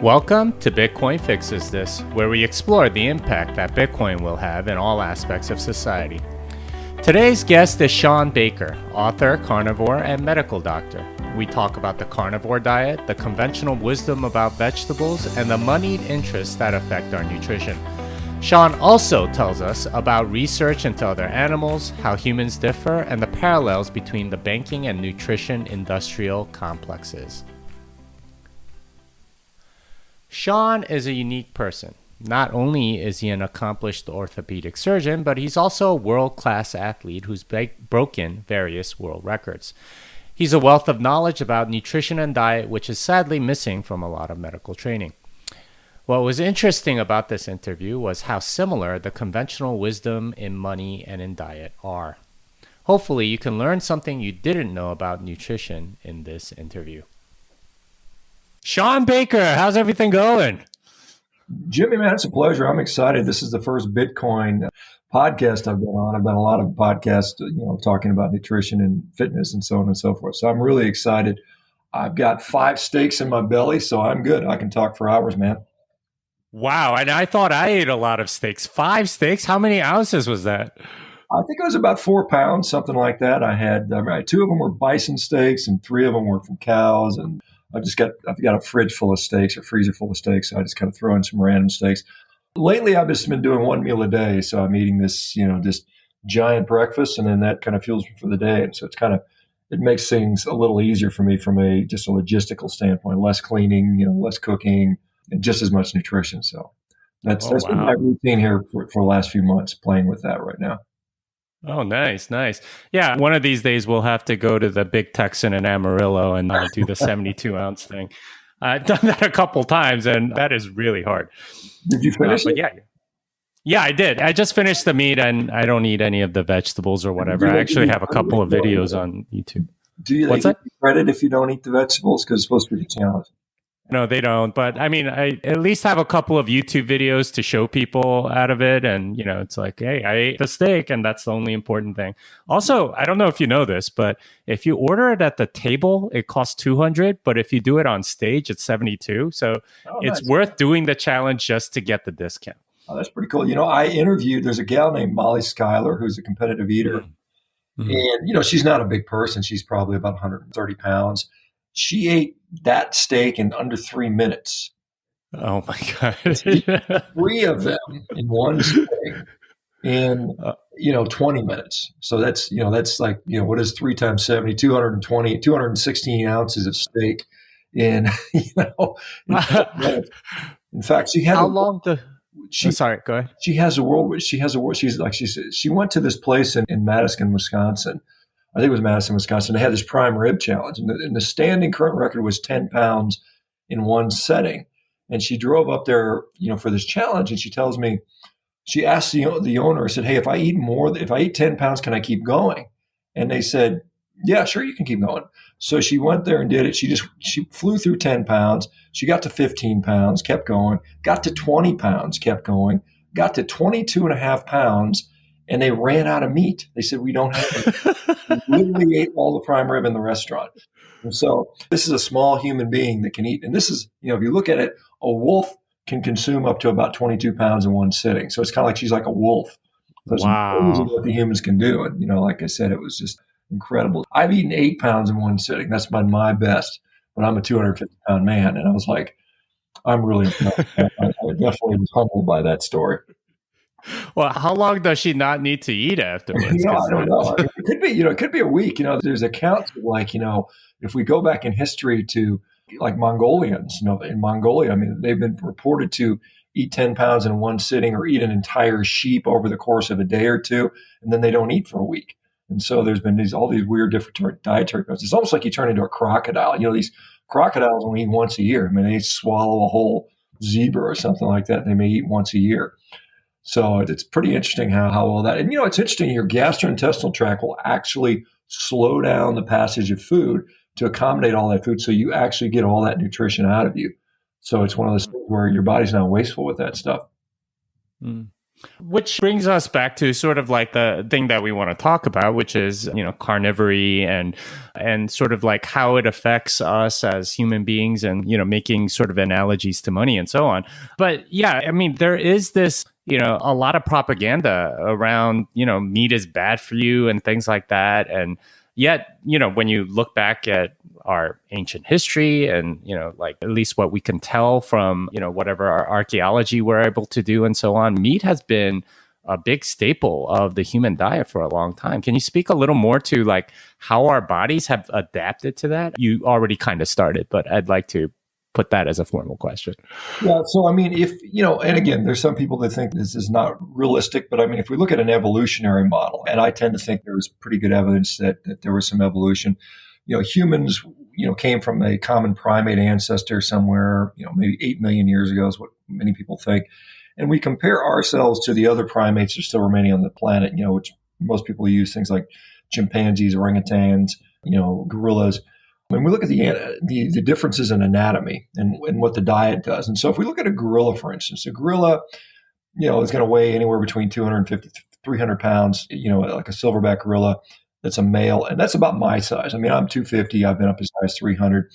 Welcome to Bitcoin Fixes This, where we explore the impact that Bitcoin will have in all aspects of society. Today's guest is Shawn Baker, author, carnivore, and medical doctor. We talk about the carnivore diet, the conventional wisdom about vegetables, and the moneyed interests that affect our nutrition. Shawn also tells us about research into other animals, how humans differ, and the parallels between the banking and nutrition industrial complexes. Shawn is a unique person. Not only is he an accomplished orthopedic surgeon, but he's also a world-class athlete who's broken various world records. He's a wealth of knowledge about nutrition and diet, which is sadly missing from a lot of medical training. What was interesting about this interview was how similar the conventional wisdom in money and in diet are. Hopefully, you can learn something you didn't know about nutrition in this interview. Shawn Baker, how's everything going? Jimmy, man, it's a pleasure. I'm excited. This is the first Bitcoin podcast I've been on. I've done a lot of podcasts, talking about nutrition and fitness and so on and so forth. So I'm really excited. I've got 5 steaks in my belly, so I'm good. I can talk for hours, man. Wow. And I thought I ate a lot of steaks. 5 steaks? How many ounces was that? I think it was about 4 pounds, something like that. I had 2 of them were bison steaks and 3 of them were from cows. And I've got a fridge full of steaks, a freezer full of steaks. So I just kind of throw in some random steaks. Lately, I've just been doing 1 meal a day. So I'm eating this, this giant breakfast, and then that kind of fuels me for the day. And so it makes things a little easier for me from just a logistical standpoint, less cleaning, less cooking, and just as much nutrition. So that's been my routine here for the last few months, playing with that right now. Oh, nice. Yeah, one of these days we'll have to go to the Big Texan in Amarillo and do the 72-ounce thing. I've done that a couple times, and that is really hard. Did you finish it? Yeah, I did. I just finished the meat, and I don't eat any of the vegetables or whatever. I actually have a couple of videos on YouTube. Do you give credit if you don't eat the vegetables? Because it's supposed to be a challenge. No, they don't. But I mean, I at least have a couple of YouTube videos to show people out of it. And, it's like, hey, I ate the steak, and that's the only important thing. Also, I don't know if you know this, but if you order it at the table, it costs $200. But if you do it on stage, it's $72. So it's worth doing the challenge just to get the discount. Oh, that's pretty cool. There's a gal named Molly Schuyler, who's a competitive eater. Mm-hmm. And, she's not a big person. She's probably about 130 pounds. She ate that steak in under 3 minutes. Oh my God. 3 of them in one steak in, 20 minutes. So that's like, what is 3 times 70, 216 ounces of steak in, in fact, she had, sorry, go ahead. She went to this place in Madison, Wisconsin. I think it was Madison, Wisconsin. They had this prime rib challenge, and the standing current record was 10 pounds in one setting. And she drove up there, for this challenge, and she tells me, she asked the owner, said, "Hey, if I eat 10 pounds, can I keep going?" And they said, "Yeah, sure, you can keep going." So she went there and did it. She flew through 10 pounds. She got to 15 pounds, kept going, got to 20 pounds, kept going, got to 22 and a half pounds. And they ran out of meat. They said, "We don't have it." We literally ate all the prime rib in the restaurant. And so this is a small human being that can eat. And this is, if you look at it, a wolf can consume up to about 22 pounds in one sitting. So it's kind of like she's like a wolf. That's amazing what the humans can do. And, like I said, it was just incredible. I've eaten 8 pounds in one sitting. That's been my best. But I'm a 250-pound man. And I was like, I'm really impressed. I definitely was humbled by that story. Well, how long does she not need to eat afterwards? I don't know. It could be a week. There's accounts of if we go back in history to like Mongolians, in Mongolia, they've been reported to eat 10 pounds in one sitting or eat an entire sheep over the course of a day or two, and then they don't eat for a week. And so there's been all these weird different dietary patterns. It's almost like you turn into a crocodile. These crocodiles only eat once a year. They swallow a whole zebra or something like that. They may eat once a year. So it's pretty interesting how all that, and it's interesting, your gastrointestinal tract will actually slow down the passage of food to accommodate all that food. So you actually get all that nutrition out of you. So it's one of those things where your body's not wasteful with that stuff. Mm. Which brings us back to sort of like the thing that we want to talk about, which is, carnivory and sort of like how it affects us as human beings and, making sort of analogies to money and so on. But yeah, I mean, there is this, a lot of propaganda around, meat is bad for you and things like that. And yet, when you look back at our ancient history and, like at least what we can tell from, whatever our archaeology we're able to do and so on, meat has been a big staple of the human diet for a long time. Can you speak a little more to like how our bodies have adapted to that? You already kind of started, but I'd like to put that as a formal question. Yeah. So, I mean, if, and again, there's some people that think this is not realistic, but I mean, if we look at an evolutionary model, and I tend to think there was pretty good evidence that there was some evolution, humans, came from a common primate ancestor somewhere, maybe 8 million years ago is what many people think. And we compare ourselves to the other primates that are still remaining on the planet, which most people use things like chimpanzees, orangutans, gorillas. When we look at the differences in anatomy and what the diet does. And so if we look at a gorilla, for instance, a gorilla, is going to weigh anywhere between 250 to 300 pounds, like a silverback gorilla that's a male. And that's about my size. I mean, I'm 250. I've been up as high as 300.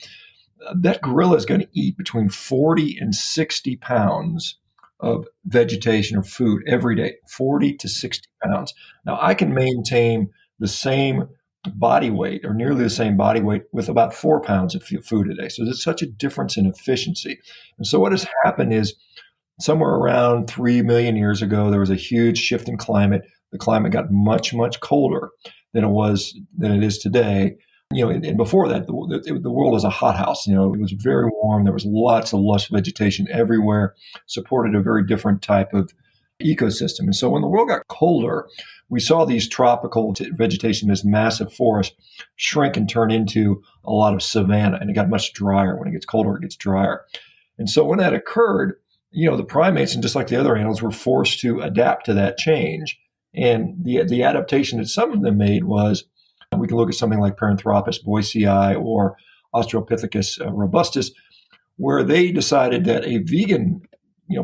That gorilla is going to eat between 40 and 60 pounds of vegetation or food every day, 40 to 60 pounds. Now, I can maintain the same body weight or nearly the same body weight with about 4 pounds of food a day. So there's such a difference in efficiency. And so what has happened is somewhere around 3 million years ago, there was a huge shift in climate. The climate got much, much colder than it is today. And before that, the world was a hothouse. It was very warm. There was lots of lush vegetation everywhere, supported a very different type of ecosystem. And so when the world got colder, we saw these tropical vegetation, this massive forest, shrink and turn into a lot of savanna, and it got much drier. When it gets colder, it gets drier. And so when that occurred, the primates, and just like the other animals, were forced to adapt to that change. And the adaptation that some of them made was, we can look at something like Paranthropus boisei or Australopithecus robustus, where they decided that a vegan,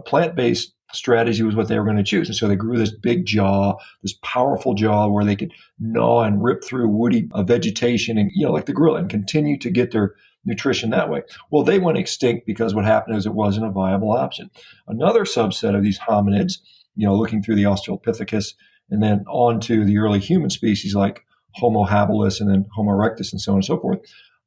plant-based strategy was what they were going to choose. And so they grew this big jaw, this powerful jaw where they could gnaw and rip through woody vegetation and, like the gorilla, and continue to get their nutrition that way. Well, they went extinct because what happened is it wasn't a viable option. Another subset of these hominids, looking through the Australopithecus and then on to the early human species like Homo habilis and then Homo erectus and so on and so forth,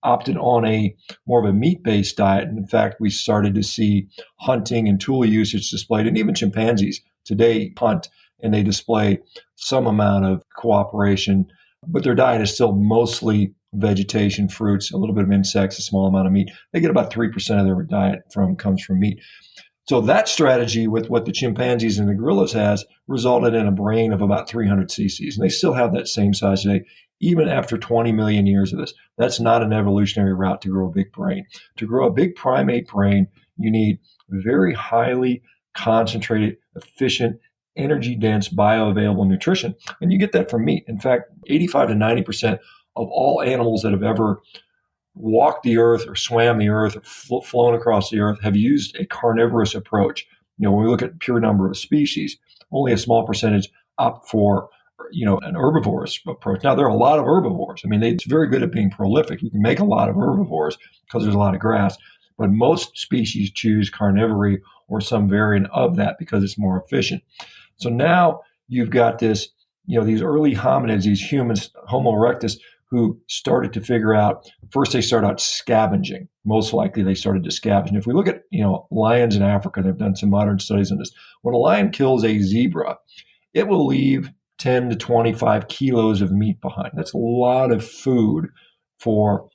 opted on a more of a meat-based diet. And in fact, we started to see hunting and tool usage displayed, and even chimpanzees today hunt and they display some amount of cooperation, but their diet is still mostly vegetation, fruits, a little bit of insects, a small amount of meat. They get about 3% of their diet comes from meat. So that strategy with what the chimpanzees and the gorillas has resulted in a brain of about 300 cc's. And they still have that same size today, even after 20 million years of this. That's not an evolutionary route to grow a big brain. To grow a big primate brain, you need very highly concentrated, efficient, energy-dense, bioavailable nutrition. And you get that from meat. In fact, 85 to 90% of all animals that have ever walked the earth or swam the earth or flown across the earth have used a carnivorous approach. When we look at pure number of species, only a small percentage opt for an herbivorous approach. Now, there are a lot of herbivores. I mean, it's very good at being prolific. You can make a lot of herbivores because there's a lot of grass, but most species choose carnivory or some variant of that because it's more efficient. So now you've got this, these early hominids, these humans, Homo erectus, who started to figure out, first they start out scavenging. Most likely they started to scavenge. If we look at, lions in Africa, they've done some modern studies on this. When a lion kills a zebra, it will leave 10 to 25 kilos of meat behind. That's a lot of food for,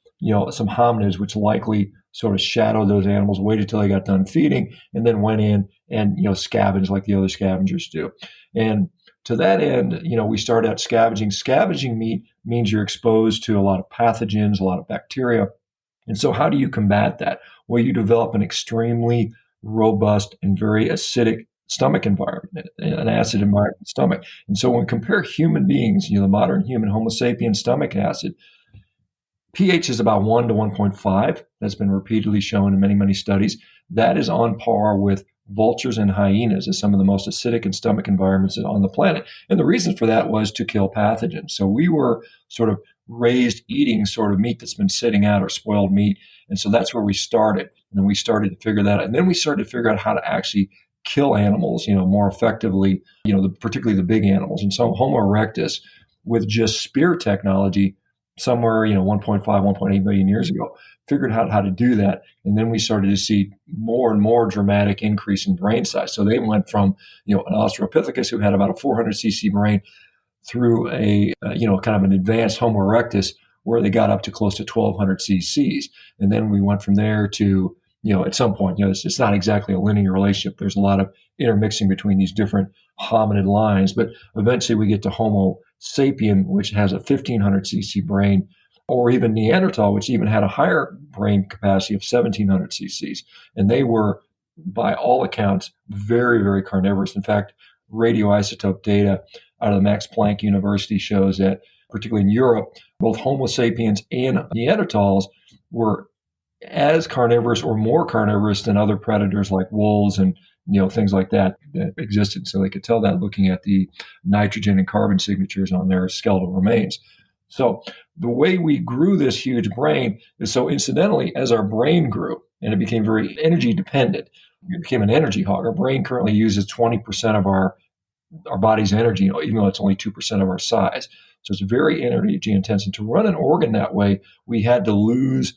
some hominids, which likely sort of shadowed those animals, waited till they got done feeding, and then went in and, scavenged like the other scavengers do. And to that end, we start out scavenging. Scavenging meat means you're exposed to a lot of pathogens, a lot of bacteria. And so how do you combat that? Well, you develop an extremely robust and very acidic stomach environment, an acid environment in the stomach. And so when we compare human beings, the modern human Homo sapiens stomach acid, pH is about 1 to 1.5. That's been repeatedly shown in many, many studies. That is on par with vultures and hyenas as some of the most acidic and stomach environments on the planet. And the reason for that was to kill pathogens. So we were sort of raised eating sort of meat that's been sitting out or spoiled meat. And so that's where we started. And then we started to figure that out. And then we started to figure out how to actually kill animals, more effectively, particularly the big animals. And so Homo erectus, with just spear technology, somewhere, 1.5, 1.8 million years ago, figured out how to do that. And then we started to see more and more dramatic increase in brain size. So they went from, an Australopithecus who had about a 400 cc brain through a, kind of an advanced Homo erectus where they got up to close to 1200 cc's. And then we went from there to, at some point, it's not exactly a linear relationship. There's a lot of intermixing between these different hominid lines, but eventually we get to Homo sapien, which has a 1500 cc brain, or even Neanderthal, which even had a higher brain capacity of 1700 cc's. And they were, by all accounts, very, very carnivorous. In fact, radioisotope data out of the Max Planck University shows that, particularly in Europe, both Homo sapiens and Neanderthals were as carnivorous or more carnivorous than other predators like wolves and things like that existed. So they could tell that looking at the nitrogen and carbon signatures on their skeletal remains. So the way we grew this huge brain is so incidentally, as our brain grew and it became very energy dependent, it became an energy hog. Our brain currently uses 20% of our body's energy, even though it's only 2% of our size. So it's very energy intensive. To run an organ that way, we had to lose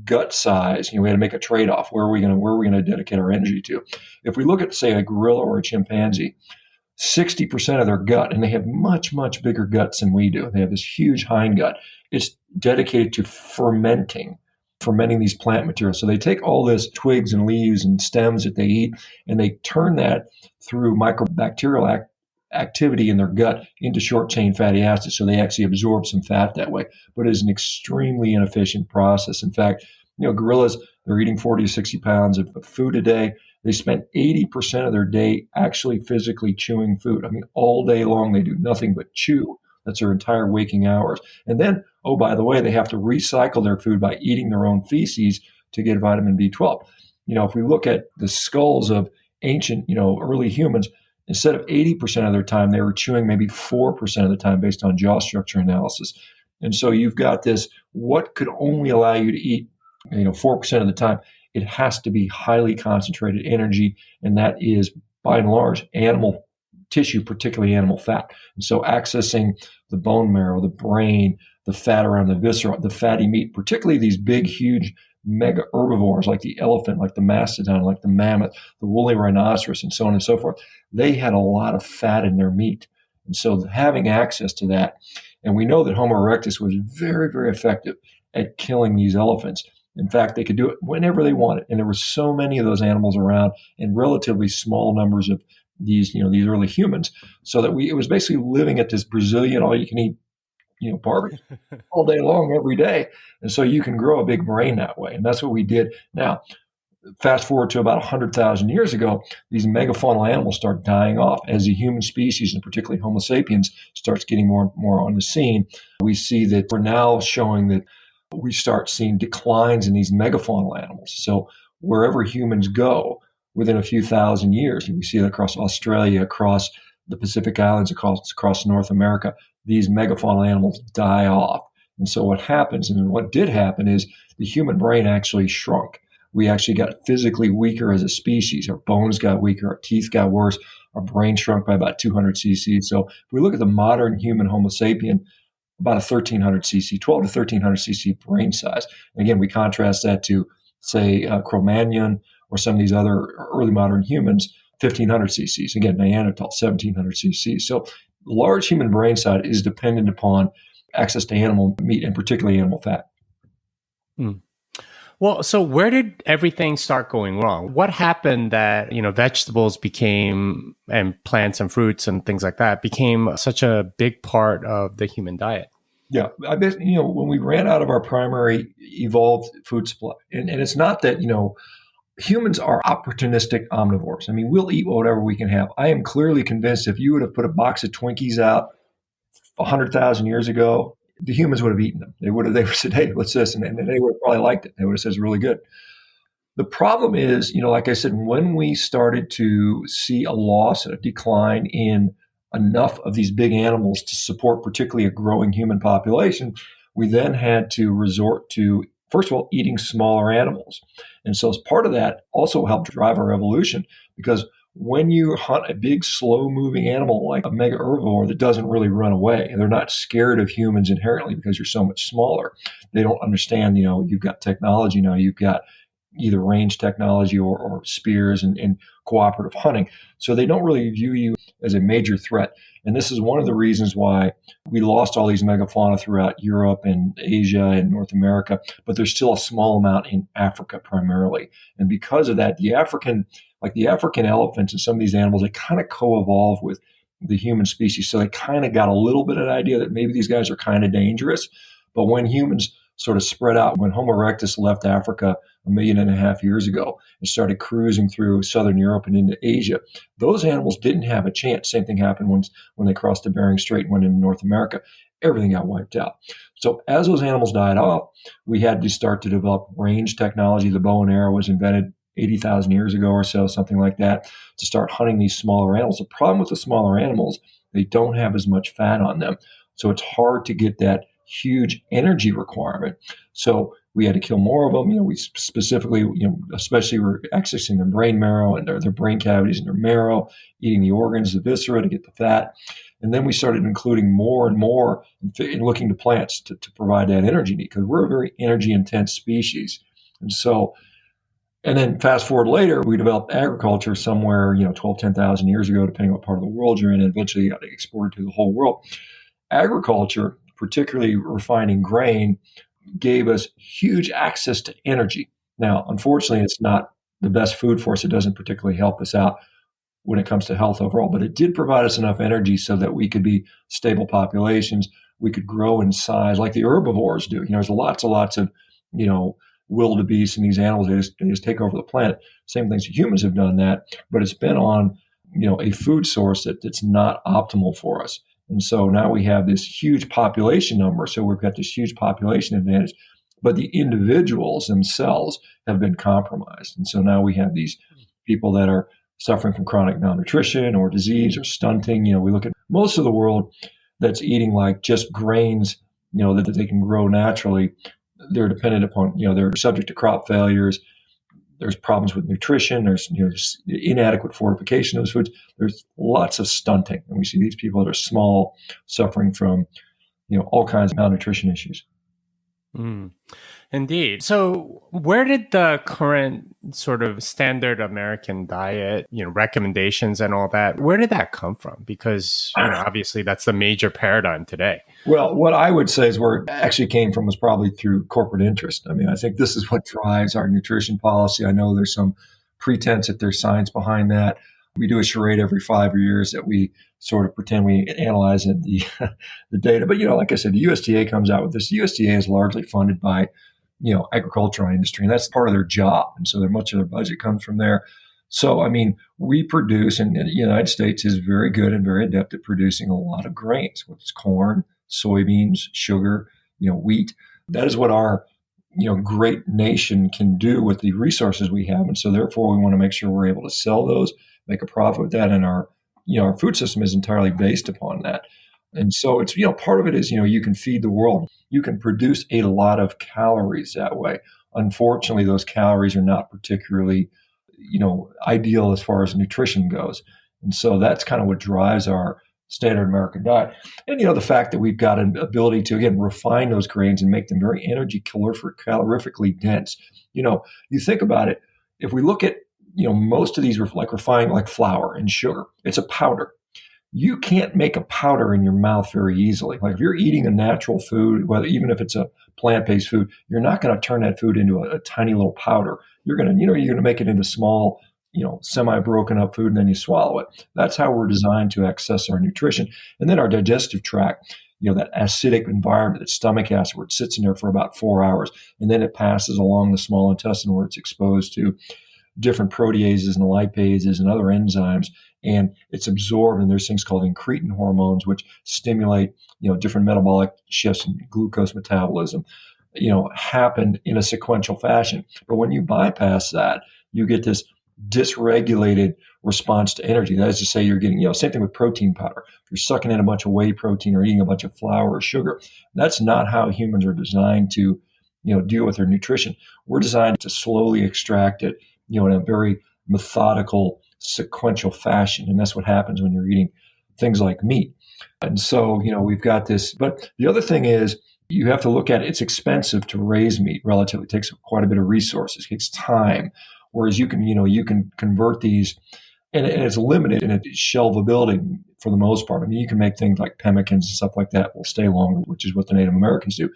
gut size. We had to make a trade-off. Where are we going to dedicate our energy to? If we look at, say, a gorilla or a chimpanzee, 60% of their gut, and they have much, much bigger guts than we do. They have this huge hind gut. It's dedicated to fermenting these plant materials. So they take all this twigs and leaves and stems that they eat, and they turn that through microbacterial activity in their gut into short-chain fatty acids. So they actually absorb some fat that way. But it is an extremely inefficient process. In fact, gorillas, they're eating 40 to 60 pounds of food a day. They spend 80% of their day actually physically chewing food. I mean, all day long, they do nothing but chew. That's their entire waking hours. And then, oh, by the way, they have to recycle their food by eating their own feces to get vitamin B12. If we look at the skulls of ancient, early humans, instead of 80% of their time, they were chewing maybe 4% of the time based on jaw structure analysis. And so you've got this, what could only allow you to eat, 4% of the time? It has to be highly concentrated energy, and that is, by and large, animal tissue, particularly animal fat. And so accessing the bone marrow, the brain, the fat around the viscera, the fatty meat, particularly these big, huge mega herbivores like the elephant, like the mastodon, like the mammoth, the woolly rhinoceros, and so on and so forth, they had a lot of fat in their meat. And so having access to that, and we know that Homo erectus was very, very effective at killing these elephants. In fact, they could do it whenever they wanted. And there were so many of those animals around and relatively small numbers of these early humans, so that it was basically living at this Brazilian all-you-can-eat barbecue all day long, every day. And so you can grow a big brain that way. And that's what we did. Now, fast forward to about 100,000 years ago, these megafaunal animals start dying off as the human species, and particularly Homo sapiens, starts getting more and more on the scene. We see that we're now showing that we start seeing declines in these megafaunal animals. So wherever humans go, within a few thousand years, we see that across Australia, across the Pacific Islands, across North America, these megafaunal animals die off. And so what happens, and what did happen, is the human brain actually shrunk. We actually got physically weaker as a species. Our bones got weaker, our teeth got worse, our brain shrunk by about 200 cc. So if we look at the modern human Homo sapien, about a 1300 cc, 12 to 1300 cc brain size. And again, we contrast that to, say, Cro-Magnon or some of these other early modern humans, 1500 cc's. Again, Neanderthal, 1700 cc's. So large human brain size is dependent upon access to animal meat, and particularly animal fat. Well, so where did everything start going wrong? What happened that, vegetables became, and plants and fruits and things like that became such a big part of the human diet? Yeah, I bet, when we ran out of our primary evolved food supply, and it's not that, humans are opportunistic omnivores. I mean, we'll eat whatever we can have. I am clearly convinced if you would have put a box of Twinkies out 100,000 years ago, the humans would have eaten them. They would have said, hey, what's this? And they would have probably liked it. They would have said it's really good. The problem is, like I said, when we started to see a loss, a decline in enough of these big animals to support particularly a growing human population, we then had to resort to, first of all, eating smaller animals. And so as part of that also helped drive our evolution, because when you hunt a big, slow-moving animal like a mega herbivore that doesn't really run away, they're not scared of humans inherently because you're so much smaller. They don't understand, you've got technology now, you've got either range technology or spears and cooperative hunting. So they don't really view you as a major threat. And this is one of the reasons why we lost all these megafauna throughout Europe and Asia and North America, but there's still a small amount in Africa primarily. And because of that, the African elephants and some of these animals, they kind of co-evolve with the human species. So they kind of got a little bit of an idea that maybe these guys are kind of dangerous. But when humans sort of spread out, when Homo erectus left Africa 1.5 million years ago and started cruising through Southern Europe and into Asia, those animals didn't have a chance. Same thing happened when they crossed the Bering Strait and went into North America. Everything got wiped out. So as those animals died off, we had to start to develop range technology. The bow and arrow was invented 80,000 years ago or so, something like that, to start hunting these smaller animals. The problem with the smaller animals, they don't have as much fat on them. So it's hard to get that huge energy requirement. So we had to kill more of them. We specifically, especially we're accessing their brain marrow and their brain cavities and their marrow, eating the organs, the viscera to get the fat. And then we started including more and more and looking to plants to provide that energy need, because we're a very energy intense species. And then fast forward later, we developed agriculture somewhere, 12, 10,000 years ago, depending on what part of the world you're in, and eventually got exported to the whole world. Agriculture, particularly refining grain, gave us huge access to energy. Now, unfortunately, it's not the best food for us. It doesn't particularly help us out when it comes to health overall, but it did provide us enough energy so that we could be stable populations. We could grow in size like the herbivores do. There's lots of, wildebeest and these animals, they just take over the planet. Same things humans have done that, but it's been on, a food source that's not optimal for us. And so now we have this huge population number. So we've got this huge population advantage, but the individuals themselves have been compromised. And so now we have these people that are suffering from chronic malnutrition or disease or stunting. We look at most of the world that's eating like just grains, that they can grow naturally. They're dependent upon, they're subject to crop failures. There's problems with nutrition. There's inadequate fortification of those foods. There's lots of stunting. And we see these people that are small suffering from, all kinds of malnutrition issues. Indeed. So where did the current sort of standard American diet, recommendations and all that, where did that come from? Because, obviously that's the major paradigm today. Well, what I would say is where it actually came from was probably through corporate interest. I mean, I think this is what drives our nutrition policy. I know there's some pretense that there's science behind that. We do a charade every 5 years that we sort of pretend we analyze the data. But, like I said, the USDA comes out with this. The USDA is largely funded by, agricultural industry, and that's part of their job. And so much of their budget comes from there. So, I mean, we produce, and the United States is very good and very adept at producing a lot of grains, whether it's corn, soybeans, sugar, wheat. That is what our great nation can do with the resources we have. And so therefore we want to make sure we're able to sell those, make a profit with that. And our food system is entirely based upon that. And so it's, part of it is, you can feed the world. You can produce a lot of calories that way. Unfortunately, those calories are not particularly, ideal as far as nutrition goes. And so that's kind of what drives our standard American diet. And, the fact that we've got an ability to, again, refine those grains and make them very energy calorifically dense. You think about it, if we look at, most of these like refined, like flour and sugar, it's a powder. You can't make a powder in your mouth very easily. Like if you're eating a natural food, even if it's a plant-based food, you're not going to turn that food into a tiny little powder. You're going to make it into small, semi-broken up food, and then you swallow it. That's how we're designed to access our nutrition. And then our digestive tract, that acidic environment, that stomach acid, where it sits in there for about 4 hours, and then it passes along the small intestine where it's exposed to different proteases and lipases and other enzymes, and it's absorbed. And there's things called incretin hormones, which stimulate, different metabolic shifts in glucose metabolism. happen in a sequential fashion. But when you bypass that, you get this dysregulated response to energy. That is to say, you're getting, same thing with protein powder. If you're sucking in a bunch of whey protein or eating a bunch of flour or sugar, that's not how humans are designed to, deal with their nutrition. We're designed to slowly extract it, in a very methodical, sequential fashion. And that's what happens when you're eating things like meat. And so, we've got this. But the other thing is, you have to look at it. It's expensive to raise meat relatively. It takes quite a bit of resources. It takes time. Whereas you can convert these, and it's limited in its shelvability for the most part. I mean, you can make things like pemmicans and stuff like that will stay longer, which is what the Native Americans do.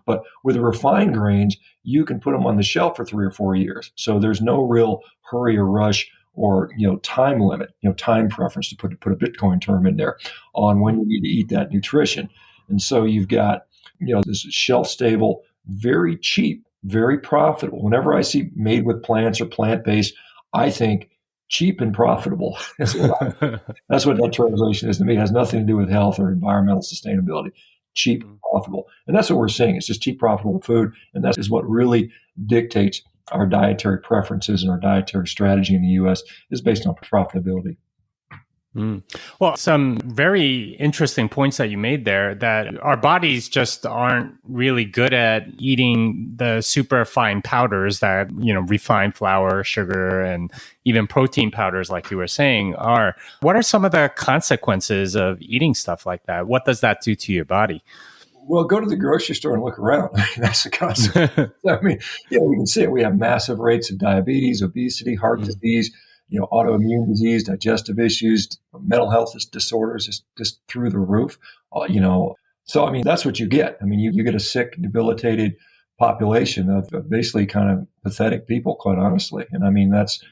But with the refined grains, you can put them on the shelf for 3 or 4 years. So there's no real hurry or rush or time limit, time preference, to put a Bitcoin term in there, on when you need to eat that nutrition. And so you've got this shelf stable, very cheap, very profitable. Whenever I see made with plants or plant-based, I think cheap and profitable. That's what that translation is to me. It has nothing to do with health or environmental sustainability. Cheap, profitable. And that's what we're seeing. It's just cheap, profitable food. And that is what really dictates our dietary preferences, and our dietary strategy in the U.S. is based on profitability. Well, some very interesting points that you made there, that our bodies just aren't really good at eating the super fine powders that, refined flour, sugar, and even protein powders, like you were saying, are. What are some of the consequences of eating stuff like that? What does that do to your body? Well, go to the grocery store and look around. That's the consequence. We can see it. We have massive rates of diabetes, obesity, heart disease, autoimmune disease, digestive issues, mental health disorders, just through the roof. So, that's what you get. You get a sick, debilitated population of basically kind of pathetic people, quite honestly. And that's,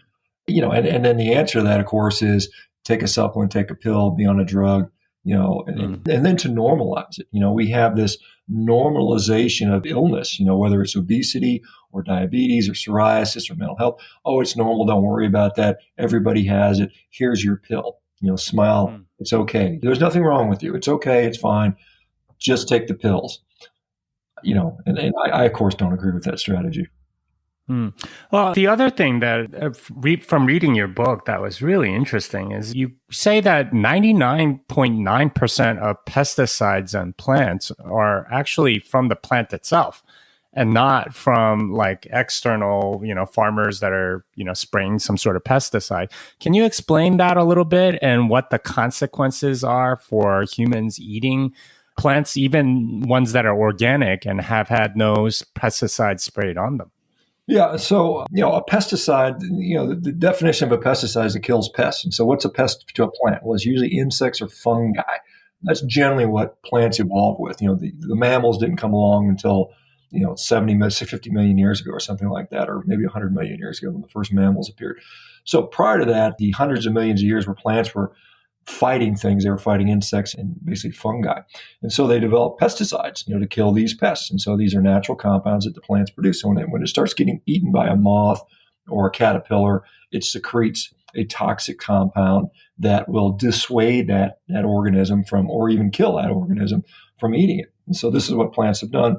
and then the answer to that, of course, is take a supplement, take a pill, be on a drug, and then to normalize it. We have this normalization of illness, whether it's obesity or diabetes or psoriasis or mental health. Oh, it's normal. Don't worry about that. Everybody has it. Here's your pill. Smile. It's okay. There's nothing wrong with you. It's okay. It's fine. Just take the pills. And I, of course, don't agree with that strategy. Well, the other thing that from reading your book that was really interesting is you say that 99.9% of pesticides on plants are actually from the plant itself, and not from like external, farmers that are, spraying some sort of pesticide. Can you explain that a little bit, and what the consequences are for humans eating plants, even ones that are organic and have had no pesticides sprayed on them? Yeah. So, a pesticide, the definition of a pesticide is it kills pests. And so what's a pest to a plant? Well, it's usually insects or fungi. That's generally what plants evolved with. The mammals didn't come along until, 50 million years ago or something like that, or maybe 100 million years ago when the first mammals appeared. So prior to that, the hundreds of millions of years where plants were fighting things, they were fighting insects and basically fungi. And so they developed pesticides, to kill these pests. And so these are natural compounds that the plants produce. So when it starts getting eaten by a moth or a caterpillar, it secretes a toxic compound that will dissuade that organism from, or even kill that organism from eating it. And so this is what plants have done,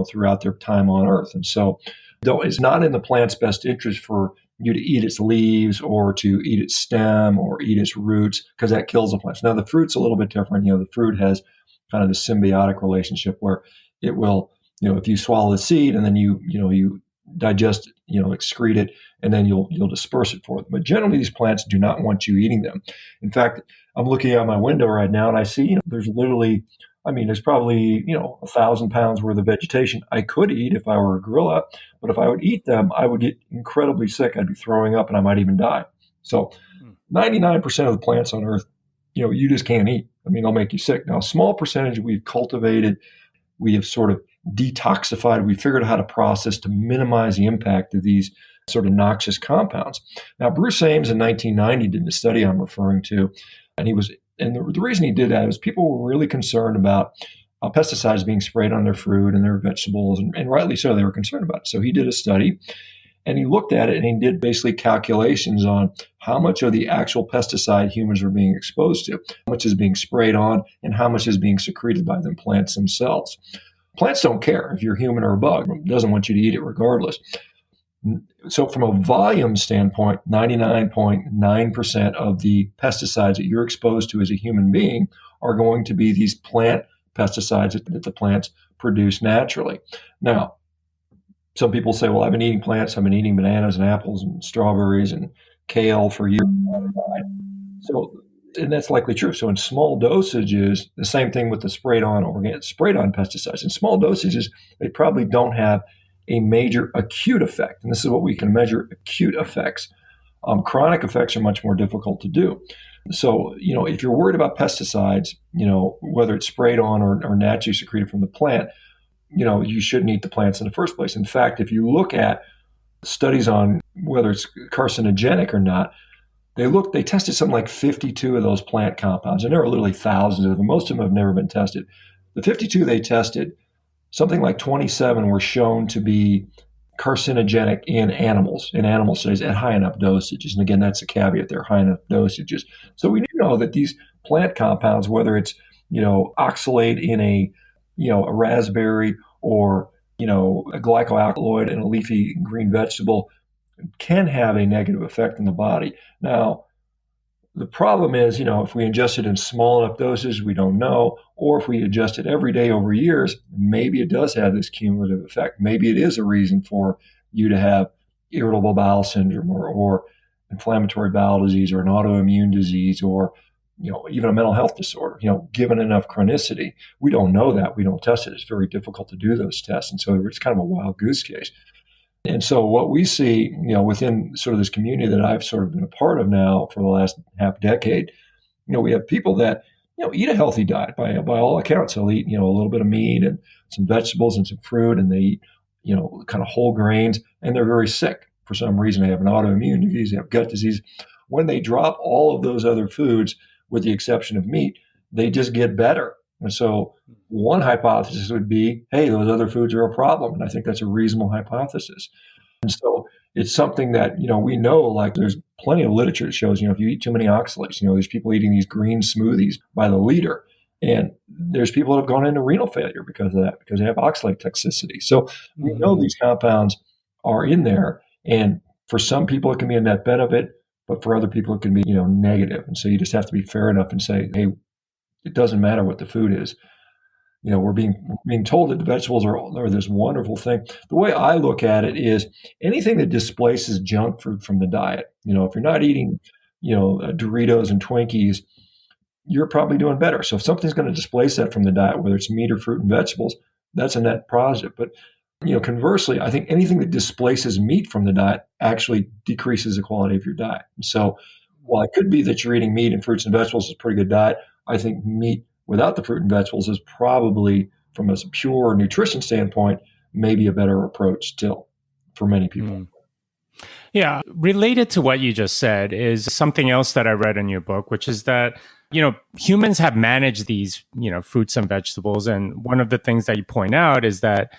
throughout their time on Earth. And so though it's not in the plant's best interest for you to eat its leaves or to eat its stem or eat its roots, because that kills the plants. Now, the fruit's a little bit different. The fruit has kind of the symbiotic relationship where it will, if you swallow the seed and then you digest it, excrete it, and then you'll disperse it for them. But generally, these plants do not want you eating them. In fact, I'm looking out my window right now and I see, there's literally, there's probably, 1,000 pounds worth of vegetation I could eat if I were a gorilla, but if I would eat them, I would get incredibly sick. I'd be throwing up and I might even die. So 99% of the plants on Earth, you just can't eat. They'll make you sick. Now, a small percentage we've cultivated, we have sort of detoxified, we figured out how to process to minimize the impact of these sort of noxious compounds. Now, Bruce Ames in 1990 did the study I'm referring to, and the reason he did that is people were really concerned about pesticides being sprayed on their fruit and their vegetables, and rightly so, they were concerned about it. So he did a study, and he looked at it, and he did basically calculations on how much of the actual pesticide humans are being exposed to, how much is being sprayed on, and how much is being secreted by the plants themselves. Plants don't care if you're human or a bug. It doesn't want you to eat it regardless. So from a volume standpoint, 99.9% of the pesticides that you're exposed to as a human being are going to be these plant pesticides that the plants produce naturally. Now, some people say, well, I've been eating plants. I've been eating bananas and apples and strawberries and kale for years. So, and that's likely true. So in small dosages, the same thing with the sprayed on pesticides. In small dosages, they probably don't have a major acute effect. And this is what we can measure, acute effects. Chronic effects are much more difficult to do. So, if you're worried about pesticides, whether it's sprayed on or naturally secreted from the plant, you shouldn't eat the plants in the first place. In fact, if you look at studies on whether it's carcinogenic or not, they tested something like 52 of those plant compounds, and there are literally thousands of them. Most of them have never been tested. The 52 they tested, something like 27 were shown to be carcinogenic in animal studies at high enough dosages. And again, that's a caveat there, high enough dosages. So we do know that these plant compounds, whether it's, oxalate in a raspberry or, a glycoalkaloid in a leafy green vegetable, can have a negative effect in the body. Now, the problem is, if we ingest it in small enough doses, we don't know, or if we ingest it every day over years, maybe it does have this cumulative effect. Maybe it is a reason for you to have irritable bowel syndrome or inflammatory bowel disease or an autoimmune disease or, even a mental health disorder, given enough chronicity. We don't know that. We don't test it. It's very difficult to do those tests. And so it's kind of a wild goose case. And so what we see, within sort of this community that I've sort of been a part of now for the last half decade, we have people that, eat a healthy diet by all accounts. They'll eat, a little bit of meat and some vegetables and some fruit, and they eat, kind of whole grains, and they're very sick for some reason. They have an autoimmune disease, they have gut disease. When they drop all of those other foods, with the exception of meat, they just get better. And so one hypothesis would be, hey, those other foods are a problem. And I think that's a reasonable hypothesis. And so it's something that, we know, like there's plenty of literature that shows, if you eat too many oxalates, there's people eating these green smoothies by the liter. And there's people that have gone into renal failure because of that, because they have oxalate toxicity. So we know these compounds are in there. And for some people, it can be a net benefit, but for other people, it can be, negative. And so you just have to be fair enough and say, hey, it doesn't matter what the food is. We're being told that the vegetables are this wonderful thing. The way I look at it is anything that displaces junk food from the diet. If you're not eating, Doritos and Twinkies, you're probably doing better. So if something's going to displace that from the diet, whether it's meat or fruit and vegetables, that's a net positive. But conversely, I think anything that displaces meat from the diet actually decreases the quality of your diet. So while it could be that you're eating meat and fruits and vegetables is a pretty good diet, I think meat without the fruit and vegetables is probably, from a pure nutrition standpoint, maybe a better approach still for many people. Yeah. Related to what you just said is something else that I read in your book, which is that, humans have managed these, fruits and vegetables. And one of the things that you point out is that,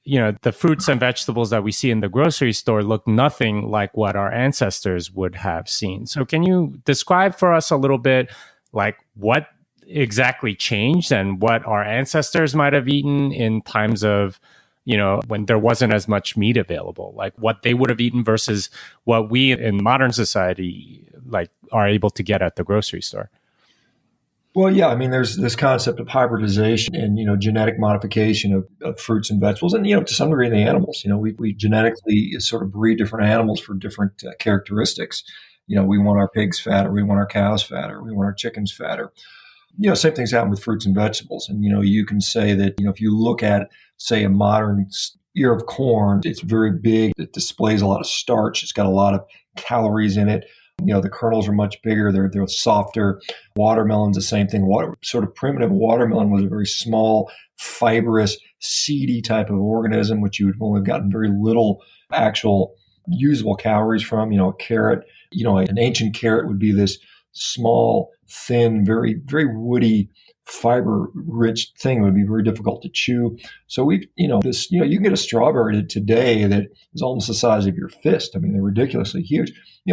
the fruits and vegetables that we see in the grocery store look nothing like what our ancestors would have seen. So can you describe for us a little bit, like what exactly changed and what our ancestors might have eaten in times of, when there wasn't as much meat available, like what they would have eaten versus what we in modern society are able to get at the grocery store? Well, yeah, I mean, there's this concept of hybridization and, genetic modification of fruits and vegetables and, to some degree, the animals. We genetically sort of breed different animals for different characteristics. We want our pigs fatter, we want our cows fatter, we want our chickens fatter. Same things happen with fruits and vegetables. And, you can say that, if you look at, say, a modern ear of corn, it's very big. It displays a lot of starch. It's got a lot of calories in it. The kernels are much bigger. They're softer. Watermelon's the same thing. Sort of primitive watermelon was a very small, fibrous, seedy type of organism, which you would only have gotten very little actual usable calories from. A carrot, an ancient carrot would be this small, thin, very, very woody, fiber-rich thing. It would be very difficult to chew. So you can get a strawberry today that is almost the size of your fist. I mean, they're ridiculously huge.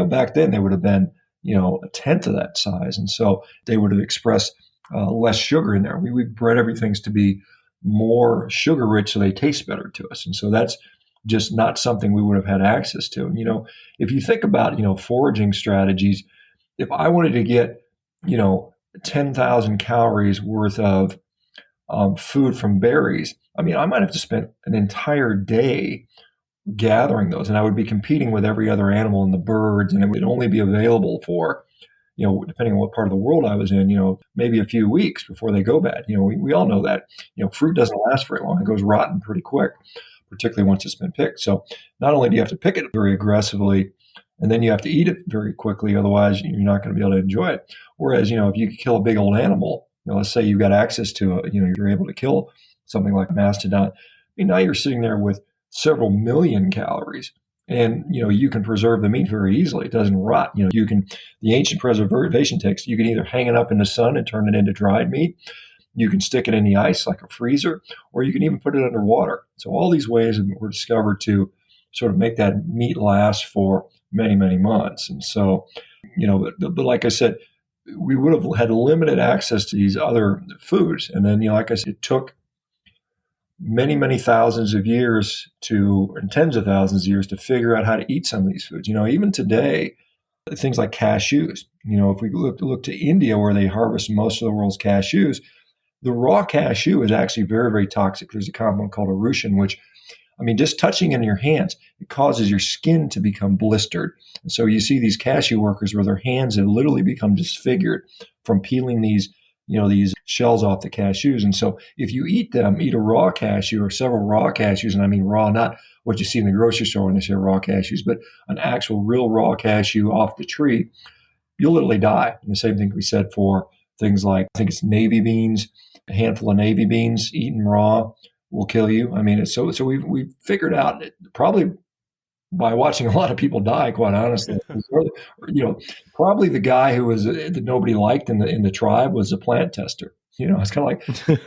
Back then they would have been, a tenth of that size. And so they would have expressed less sugar in there. We bred everything to be, more sugar rich so they taste better to us. And so that's just not something we would have had access to. And, if you think about, foraging strategies, if I wanted to get, 10,000 calories worth of food from berries, I mean, I might have to spend an entire day gathering those, and I would be competing with every other animal and the birds, and it would only be available for, depending on what part of the world I was in, maybe a few weeks before they go bad. We all know that, fruit doesn't last very long. It goes rotten pretty quick, particularly once it's been picked. So not only do you have to pick it very aggressively, and then you have to eat it very quickly, otherwise you're not going to be able to enjoy it. Whereas, if you kill a big old animal, let's say you've got access to it, you're able to kill something like a mastodon. I mean, now you're sitting there with several million calories, and you can preserve the meat very easily. It doesn't rot. The ancient preservation text, you can either hang it up in the sun and turn it into dried meat, you can stick it in the ice like a freezer, or you can even put it underwater. So all these ways were discovered to sort of make that meat last for many, many months. And so, but like I said, we would have had limited access to these other foods. And then, like I said, it took many, many thousands of years and tens of thousands of years to figure out how to eat some of these foods. Even today, things like cashews, if we look to India, where they harvest most of the world's cashews, the raw cashew is actually very, very toxic. There's a compound called erucin, which, just touching it in your hands, it causes your skin to become blistered. And so you see these cashew workers where their hands have literally become disfigured from peeling these shells off the cashews. And so if you eat a raw cashew or several raw cashews, and I mean raw, not what you see in the grocery store when they say raw cashews, but an actual real raw cashew off the tree, you'll literally die. And the same thing we said for things like, I think it's navy beans, a handful of navy beans eaten raw will kill you. So we've figured out, probably by watching a lot of people die, quite honestly. Probably the guy who was that nobody liked in the tribe was a plant tester. It's kind of like,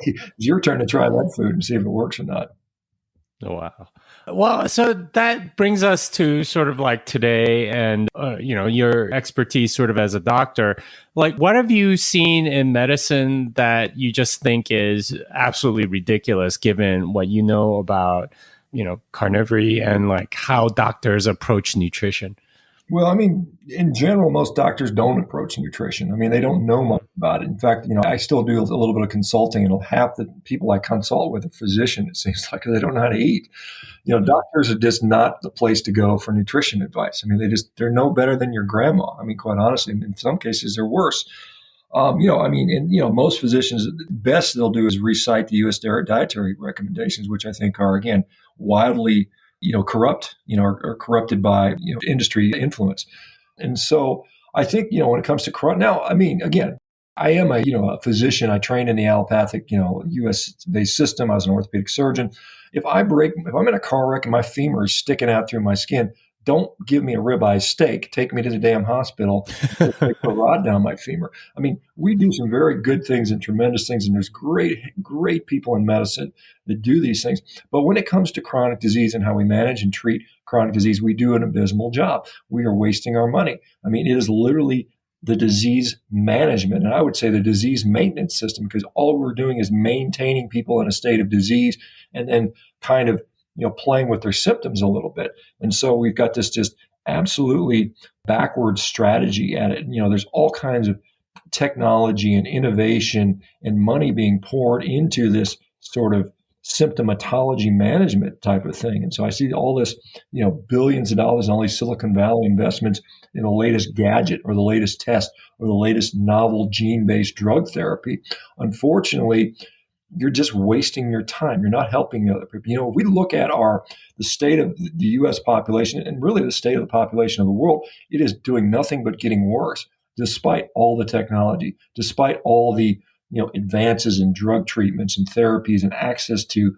it's your turn to try that food and see if it works or not. Oh, wow. Well, so that brings us to sort of like today and, your expertise sort of as a doctor. Like, what have you seen in medicine that you just think is absolutely ridiculous given what you know about, carnivore and like how doctors approach nutrition? Well, in general, most doctors don't approach nutrition. They don't know much about it. In fact, I still do a little bit of consulting, and half the people I consult with, a physician, it seems like, they don't know how to eat. Doctors are just not the place to go for nutrition advice. They're no better than your grandma. Quite honestly, in some cases, they're worse. Most physicians, the best they'll do is recite the U.S. dietary recommendations, which I think are, again, wildly corrupt, or corrupted by, industry influence. And so I think, when it comes to now, again, I am a physician. I trained in the allopathic, U.S. based system. I was an orthopedic surgeon. If I'm in a car wreck and my femur is sticking out through my skin, don't give me a ribeye steak. Take me to the damn hospital and take the rod down my femur. We do some very good things and tremendous things, and there's great, great people in medicine that do these things. But when it comes to chronic disease and how we manage and treat chronic disease, we do an abysmal job. We are wasting our money. It is literally the disease management, and I would say the disease maintenance system, because all we're doing is maintaining people in a state of disease and then kind of playing with their symptoms a little bit. And so we've got this just absolutely backwards strategy at it. There's all kinds of technology and innovation and money being poured into this sort of symptomatology management type of thing. And so I see all this, billions of dollars in all these Silicon Valley investments in the latest gadget or the latest test or the latest novel gene-based drug therapy. Unfortunately, you're just wasting your time. You're not helping the other people. If we look at the state of the U.S. population and really the state of the population of the world, it is doing nothing but getting worse, despite all the technology, despite all the advances in drug treatments and therapies and access to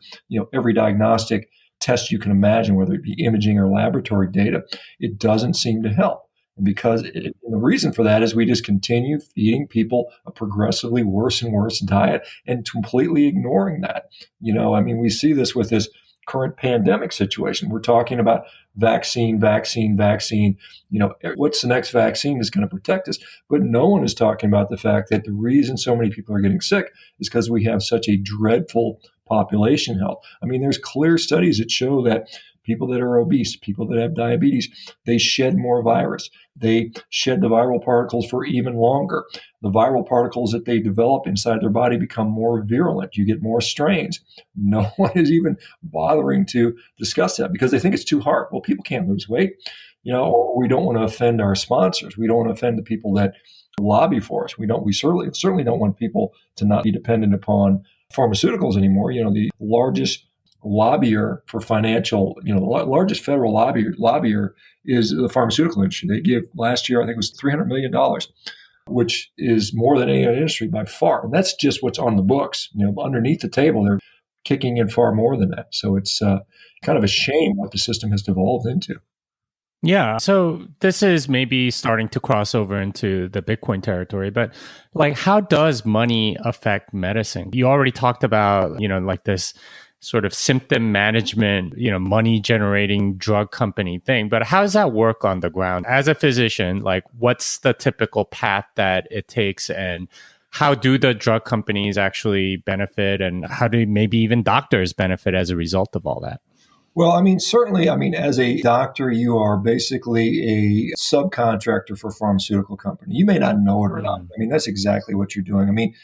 every diagnostic test you can imagine, whether it be imaging or laboratory data. It doesn't seem to help. And the reason for that is we just continue feeding people a progressively worse and worse diet and completely ignoring that. We see this with this current pandemic situation. We're talking about vaccine, vaccine, vaccine. What's the next vaccine that's going to protect us? But no one is talking about the fact that the reason so many people are getting sick is because we have such a dreadful population health. I mean, there's clear studies that show that people that are obese, people that have diabetes, they shed more virus. They shed the viral particles for even longer. The viral particles that they develop inside their body become more virulent. You get more strains. No one is even bothering to discuss that because they think it's too hard. Well, people can't lose weight. We don't want to offend our sponsors. We don't want to offend the people that lobby for us. We certainly don't want people to not be dependent upon pharmaceuticals anymore. The largest lobbyer for financial, the largest federal lobbyer is the pharmaceutical industry. They give last year, I think it was $300 million, which is more than any other industry by far. And that's just what's on the books. Underneath the table, they're kicking in far more than that. So it's kind of a shame what the system has devolved into. Yeah. So this is maybe starting to cross over into the Bitcoin territory, but how does money affect medicine? You already talked about, this sort of symptom management, money generating drug company thing, but how does that work on the ground? As a physician, what's the typical path that it takes, and how do the drug companies actually benefit, and how do maybe even doctors benefit as a result of all that? Well, certainly, as a doctor, you are basically a subcontractor for a pharmaceutical company. You may not know it or not. That's exactly what you're doing.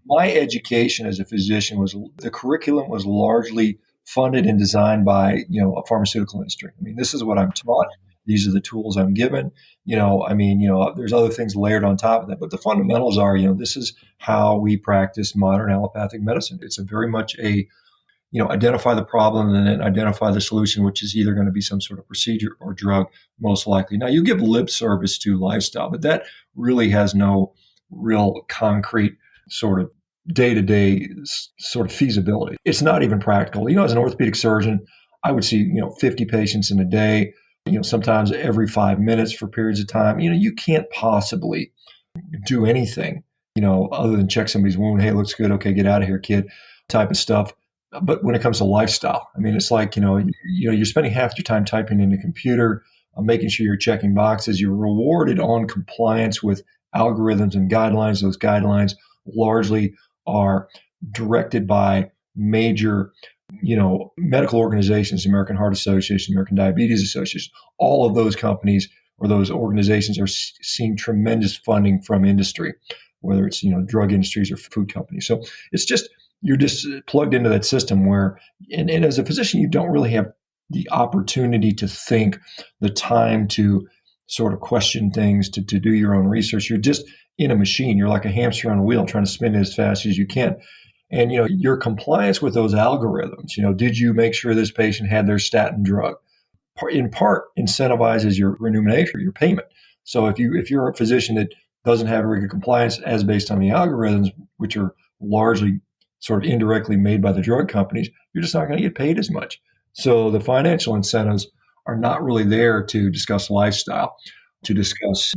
My education as a physician the curriculum was largely funded and designed by, a pharmaceutical industry. This is what I'm taught. These are the tools I'm given. There's other things layered on top of that, but the fundamentals are, this is how we practice modern allopathic medicine. It's a very much identify the problem and then identify the solution, which is either going to be some sort of procedure or drug, most likely. Now, you give lip service to lifestyle, but that really has no real concrete sort of day-to-day sort of feasibility. It's not even practical. As an orthopedic surgeon, I would see, 50 patients in a day, sometimes every 5 minutes for periods of time. You can't possibly do anything, other than check somebody's wound. Hey, it looks good. Okay, get out of here, kid, type of stuff. But when it comes to lifestyle, it's like, you're spending half your time typing in a computer, making sure you're checking boxes. You're rewarded on compliance with algorithms and guidelines. Those guidelines largely are directed by major, medical organizations, American Heart Association, American Diabetes Association. All of those companies or those organizations are seeing tremendous funding from industry, whether it's, drug industries or food companies. So you're just plugged into that system where, and as a physician, you don't really have the opportunity to think, the time to sort of question things, to do your own research. You're just in a machine. You're like a hamster on a wheel trying to spin it as fast as you can. And, your compliance with those algorithms, did you make sure this patient had their statin drug? In part, incentivizes your remuneration, your payment. So if you're a physician that doesn't have very good compliance as based on the algorithms, which are largely sort of indirectly made by the drug companies, you're just not going to get paid as much. So the financial incentives are not really there to discuss lifestyle, to discuss,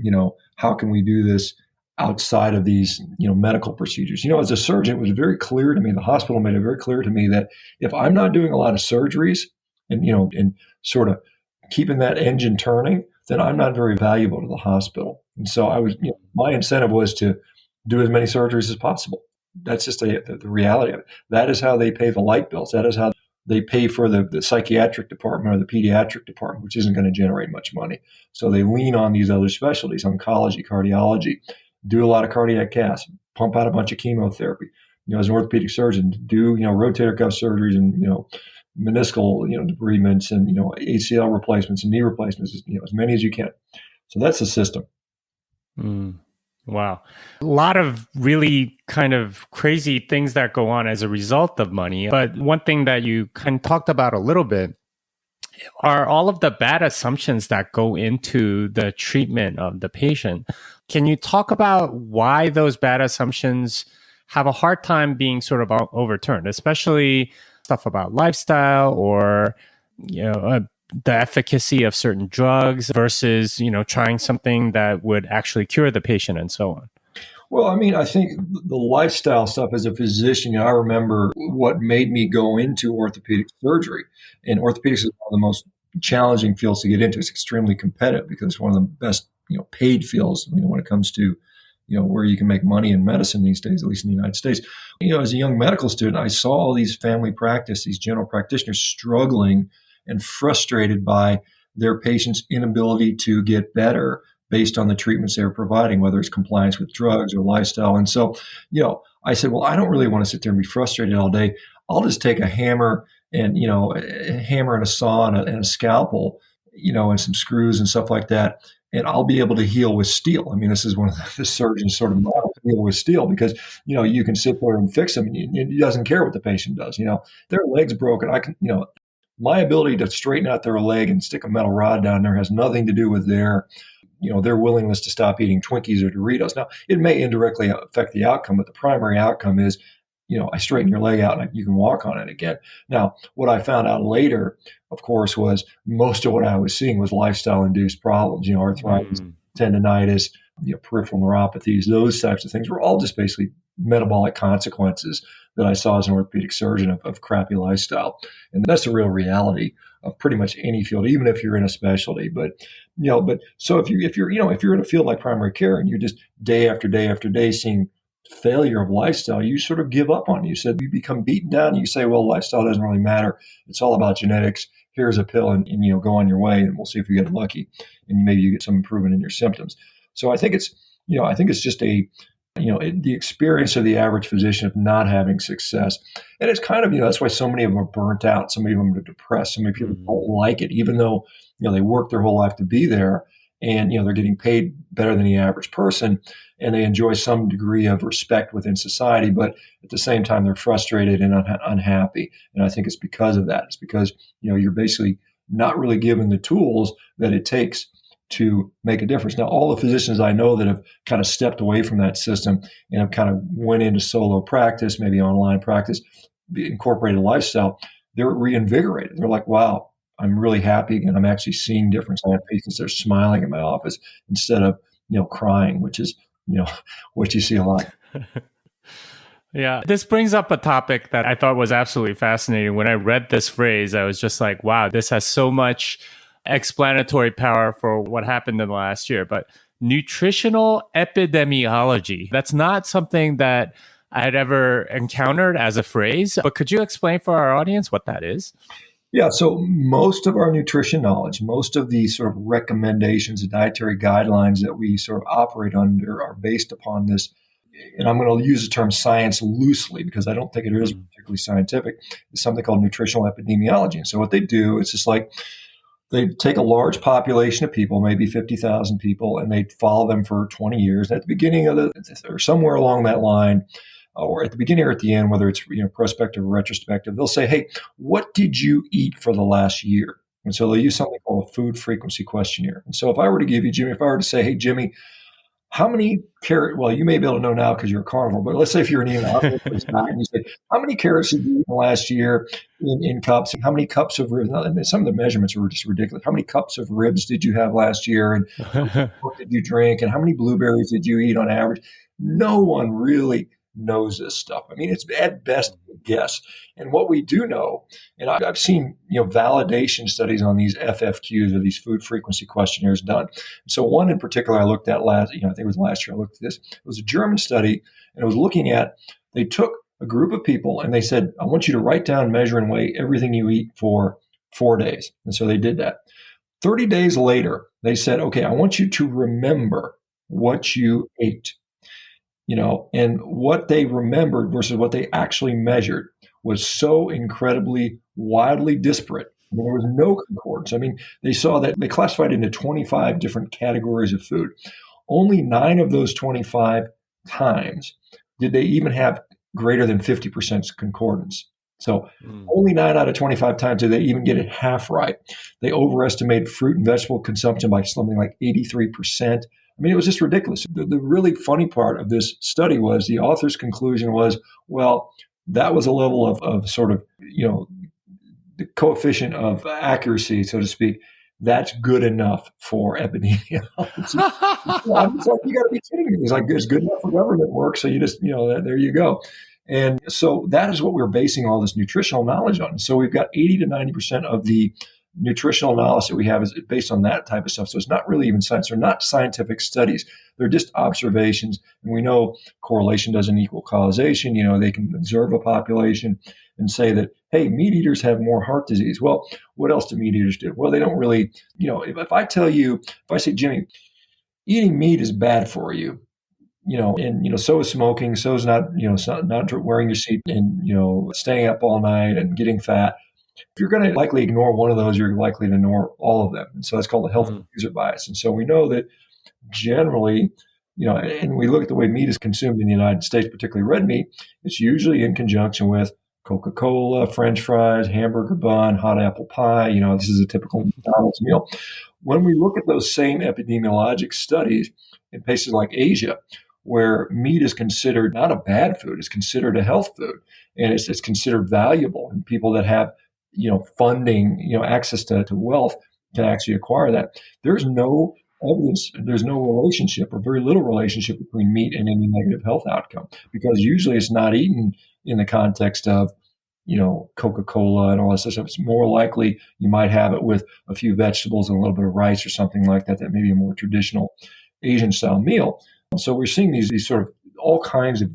how can we do this outside of these, medical procedures. As a surgeon, it was very clear to me, the hospital made it very clear to me that if I'm not doing a lot of surgeries and, and sort of keeping that engine turning, then I'm not very valuable to the hospital. And so my incentive was to do as many surgeries as possible. That's just the reality of it. That is how they pay the light bills. That is how they pay for the psychiatric department or the pediatric department, which isn't going to generate much money. So they lean on these other specialties, oncology, cardiology, do a lot of cardiac casts, pump out a bunch of chemotherapy. As an orthopedic surgeon, do, rotator cuff surgeries and, meniscal, debridements and, ACL replacements and knee replacements, as many as you can. So that's the system. Wow. A lot of really kind of crazy things that go on as a result of money. But one thing that you kind of talked about a little bit are all of the bad assumptions that go into the treatment of the patient. Can you talk about why those bad assumptions have a hard time being sort of overturned, especially stuff about lifestyle or, the efficacy of certain drugs versus, trying something that would actually cure the patient and so on? Well, I think the lifestyle stuff as a physician, I remember what made me go into orthopedic surgery. And orthopedics is one of the most challenging fields to get into. It's extremely competitive because it's one of the best, paid fields, when it comes to, where you can make money in medicine these days, at least in the United States. As a young medical student, I saw all these family practice, these general practitioners struggling and frustrated by their patients' inability to get better based on the treatments they were providing, whether it's compliance with drugs or lifestyle. And so, I said, well, I don't really want to sit there and be frustrated all day. I'll just take a hammer and, a hammer and a saw and a scalpel, and some screws and stuff like that. And I'll be able to heal with steel. I mean, this is one of the surgeon's sort of model, heal with steel, because, you can sit there and fix them and he doesn't care what the patient does. Their leg's broken. I can, my ability to straighten out their leg and stick a metal rod down there has nothing to do with their willingness to stop eating Twinkies or Doritos. Now, it may indirectly affect the outcome, but the primary outcome is, I straighten your leg out and you can walk on it again. Now, what I found out later, of course, was most of what I was seeing was lifestyle-induced problems, arthritis, tendonitis, peripheral neuropathies, those types of things were all just basically metabolic consequences that I saw as an orthopedic surgeon of crappy lifestyle. And that's the real reality of pretty much any field, even if you're in a specialty. But so if you're in a field like primary care and you're just day after day after day seeing failure of lifestyle, you sort of give up on it. You said you become beaten down and you say, well, lifestyle doesn't really matter. It's all about genetics. Here's a pill and go on your way and we'll see if you get lucky and maybe you get some improvement in your symptoms. So I think it's just the experience of the average physician of not having success. And it's kind of, that's why so many of them are burnt out. So many of them are depressed. So many people don't like it, even though, they work their whole life to be there and, they're getting paid better than the average person and they enjoy some degree of respect within society. But at the same time, they're frustrated and unhappy. And I think it's because of that. It's because, you're basically not really given the tools that it takes to make a difference. Now, all the physicians I know that have kind of stepped away from that system and have kind of went into solo practice, maybe online practice, incorporated lifestyle, they're reinvigorated. They're like, wow, I'm really happy and I'm actually seeing difference. I have patients that are smiling in my office instead of, crying, which is, what you see a lot. Yeah, this brings up a topic that I thought was absolutely fascinating. When I read this phrase, I was just like, wow, this has so much explanatory power for what happened in the last year. But nutritional epidemiology, that's not something that I had ever encountered as a phrase. But could you explain for our audience what that is? Yeah, so most of our nutrition knowledge, most of the sort of recommendations and dietary guidelines that we sort of operate under are based upon this. And I'm going to use the term science loosely because I don't think it is particularly scientific. It's something called nutritional epidemiology. And so what they do is just like they take a large population of people, maybe 50,000 people, and they follow them for 20 years. At the beginning of or somewhere along that line, or at the beginning or at the end, whether it's prospective or retrospective, they'll say, hey, what did you eat for the last year? And so they'll use something called a food frequency questionnaire. And so if I were to give you, Jimmy, if I were to say, hey, Jimmy, how many carrots, well, you may be able to know now because you're a carnivore, but let's say if you're an eating and you say, how many carrots did you eat in the last year in cups? How many cups of ribs? And some of the measurements were just ridiculous. How many cups of ribs did you have last year? And how much milk did you drink? And how many blueberries did you eat on average? No one really knows this stuff. I mean, it's at best a guess. And what we do know, and I've seen validation studies on these FFQs or these food frequency questionnaires done. So one in particular I looked at last, I think it was last year I looked at this. It was a German study, and it was looking at, they took a group of people and they said, I want you to write down, measure, and weigh everything you eat for 4 days. And so they did that. 30 days later, they said, okay, I want you to remember what you ate. And what they remembered versus what they actually measured was so incredibly wildly disparate. I mean, there was no concordance. I mean, they saw that they classified into 25 different categories of food. Only 9 of those 25 times did they even have greater than 50% concordance. So only 9 out of 25 times did they even get it half right. They overestimated fruit and vegetable consumption by something like 83%. I mean, it was just ridiculous. The really funny part of this study was the author's conclusion was, well, that was a level of sort of, the coefficient of accuracy, so to speak. That's good enough for epidemiology. I'm just like, you got to be kidding me. It's like, it's good enough for government work. So you just, there you go. And so that is what we're basing all this nutritional knowledge on. So we've got 80 to 90% of the nutritional analysis that we have is based on that type of stuff. So it's not really even science. They're not scientific studies. They're just observations. And we know correlation doesn't equal causation. They can observe a population and say that, hey, meat eaters have more heart disease. Well, what else do meat eaters do? Well, they don't really, if I say, Jimmy, eating meat is bad for you, and so is smoking, so is not wearing your seat and, staying up all night and getting fat. If you're going to likely ignore one of those, you're likely to ignore all of them. And so that's called the health user bias. And so we know that generally, and we look at the way meat is consumed in the United States, particularly red meat, it's usually in conjunction with Coca-Cola, French fries, hamburger bun, hot apple pie. This is a typical McDonald's meal. When we look at those same epidemiologic studies in places like Asia, where meat is considered not a bad food, it's considered a health food, and it's considered valuable, and people that have funding, access to wealth can actually acquire that. There's no evidence, there's no relationship or very little relationship between meat and any negative health outcome, because usually it's not eaten in the context of, Coca-Cola and all that stuff. It's more likely you might have it with a few vegetables and a little bit of rice or something like that. That may be a more traditional Asian style meal. So we're seeing these sort of all kinds of,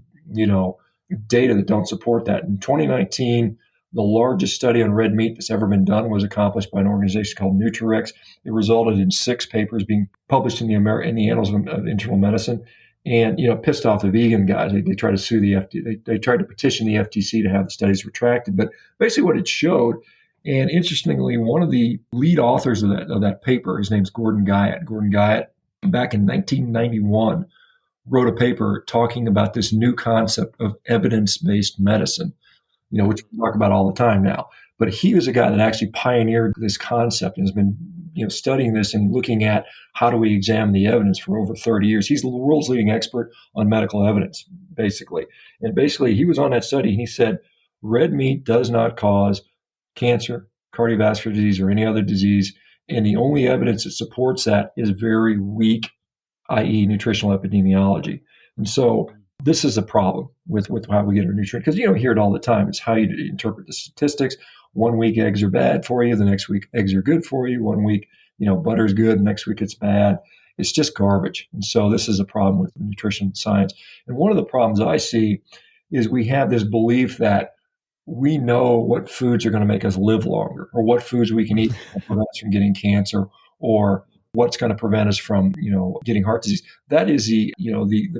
data that don't support that. In 2019, the largest study on red meat that's ever been done was accomplished by an organization called Nutritional. It resulted in 6 papers being published in the Annals of Internal Medicine. And, pissed off the vegan guys. They tried to sue the FTC. They tried to petition the FTC to have the studies retracted. But basically what it showed, and interestingly, one of the lead authors of that paper, his name's Gordon Guyatt. Gordon Guyatt, back in 1991, wrote a paper talking about this new concept of evidence-based medicine, which we talk about all the time now. But he was a guy that actually pioneered this concept and has been, studying this and looking at how do we examine the evidence for over 30 years. He's the world's leading expert on medical evidence, basically. And basically, he was on that study and he said, red meat does not cause cancer, cardiovascular disease, or any other disease. And the only evidence that supports that is very weak, i.e. nutritional epidemiology. And so this is a problem with how we get our nutrients, because you hear it all the time. It's how you interpret the statistics. 1 week eggs are bad for you. The next week eggs are good for you. 1 week, butter's good. Next week it's bad. It's just garbage. And so this is a problem with nutrition science. And one of the problems I see is we have this belief that we know what foods are going to make us live longer, or what foods we can eat to prevent us from getting cancer, or what's going to prevent us from, getting heart disease. That is the